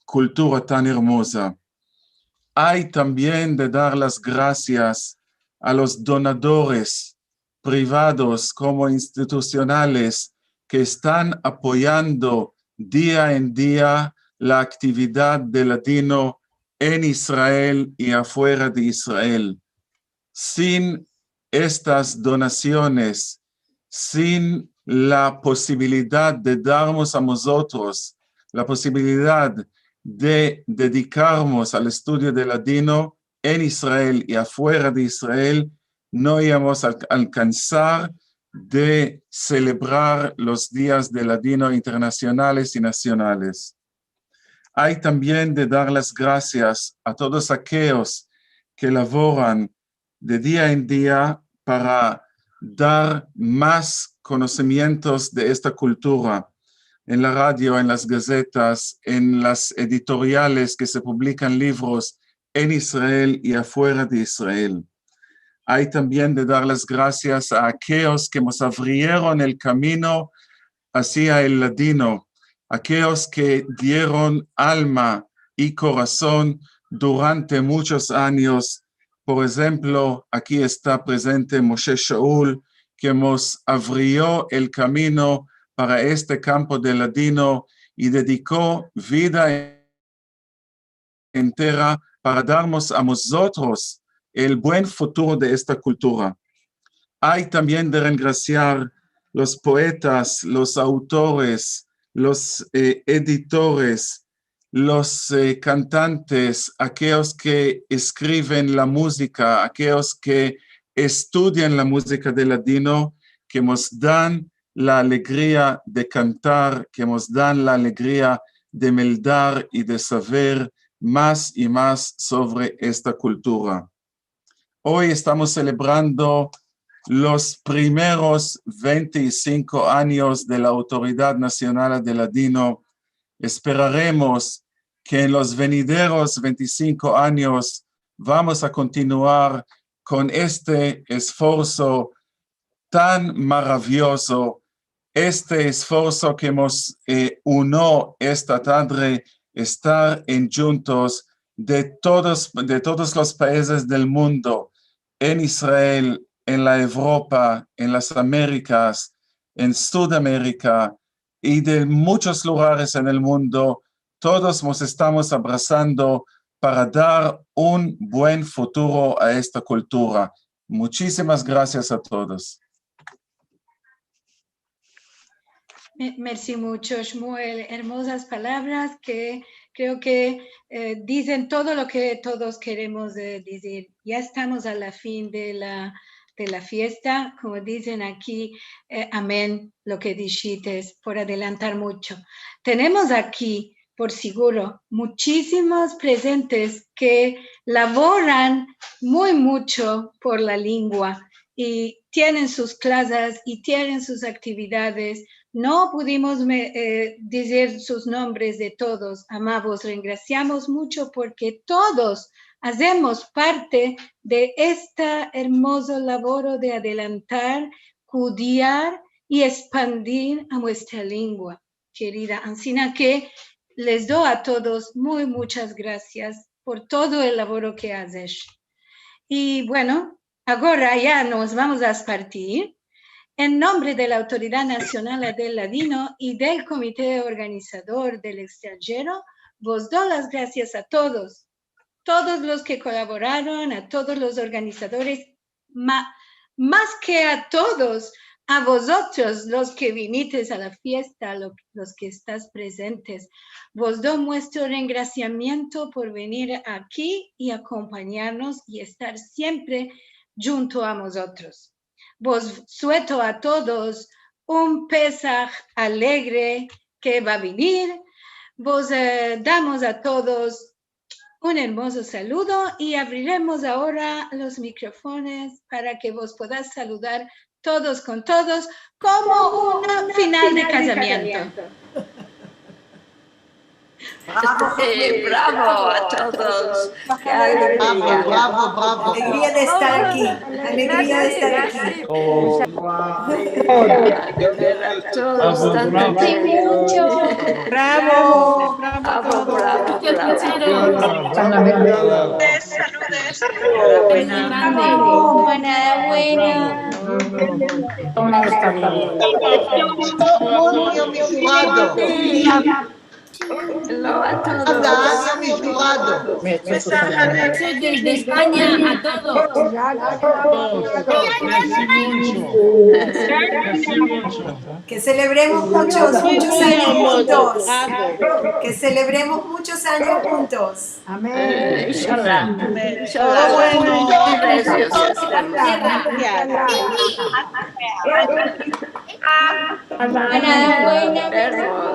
cultura tan hermosa. Hay también de dar las gracias a los donadores privados como institucionales que están apoyando día en día la actividad del ladino en Israel y afuera de Israel. Sin estas donaciones, sin la posibilidad de darnos a nosotros la posibilidad de dedicarnos al estudio del ladino en Israel y afuera de Israel, no íbamos a alcanzar de celebrar los días del ladino internacionales y nacionales. Hay también de dar las gracias a todos aquellos que laboran de día en día para dar más conocimientos de esta cultura en la radio, en las gacetas, en las editoriales que se publican libros en Israel y afuera de Israel. Hay también de dar las gracias a aquellos que nos abrieron el camino hacia el ladino, aquellos que dieron alma y corazón durante muchos años. Por ejemplo, aquí está presente Moshe Shaul, que nos abrió el camino para este campo del ladino y dedicó vida entera para darnos a nosotros el buen futuro de esta cultura. Hay también de regraciar los poetas, los autores, los editores, los cantantes, aquellos que escriben la música, aquellos que estudian la música del ladino, que nos dan la alegría de cantar, que nos dan la alegría de meldar y de saber más y más sobre esta cultura. Hoy estamos celebrando los primeros 25 años de la Autoridad Nacional del Ladino. Esperaremos que en los venideros 25 años vamos a continuar con este esfuerzo tan maravilloso, este esfuerzo que nos unió esta tarde, estar juntos de todos los países del mundo, en Israel, en la Europa, en las Américas, en Sudamérica y de muchos lugares en el mundo. Todos nos estamos abrazando para dar un buen futuro a esta cultura. Muchísimas gracias a todos. Merci mucho, Shmuel. Hermosas palabras que creo que dicen todo lo que todos queremos decir. Ya estamos a la fin de la fiesta, como dicen aquí, amén, lo que dijiste, por adelantar mucho. Tenemos aquí, por seguro, muchísimos presentes que laboran muy mucho por la lengua y tienen sus clases y tienen sus actividades. No pudimos decir sus nombres de todos, amados, graciamos mucho porque todos hacemos parte de esta hermosa labor de adelantar, cuidar y expandir a nuestra lengua, querida. Así que les doy a todos muchas gracias por todo el labor que haces. Y bueno, Ahora ya nos vamos a partir. En nombre de la Autoridad Nacional del Ladino y del Comité Organizador del Extranjero, vos doy las gracias a todos los que colaboraron, a todos los organizadores, más que a todos, a vosotros los que vinisteis a la fiesta, los que estás presentes. Vos doy nuestro engraciamiento por venir aquí y acompañarnos y estar siempre junto a nosotros. Vos suelto a todos un Pesaj alegre que va a venir. Vos damos a todos un hermoso saludo y abriremos ahora los micrófonos para que vos podáis saludar todos con todos como una final de casamiento. Bravo a todos. Qué alegría. Bravo. Alegría de estar aquí. Alegría de estar aquí. Todos tanto mucho. Bravo. Hello a todos. Desde España a todos. Que celebremos muchos años juntos. Que celebremos muchos años juntos. Amén. Inshallah. Buena.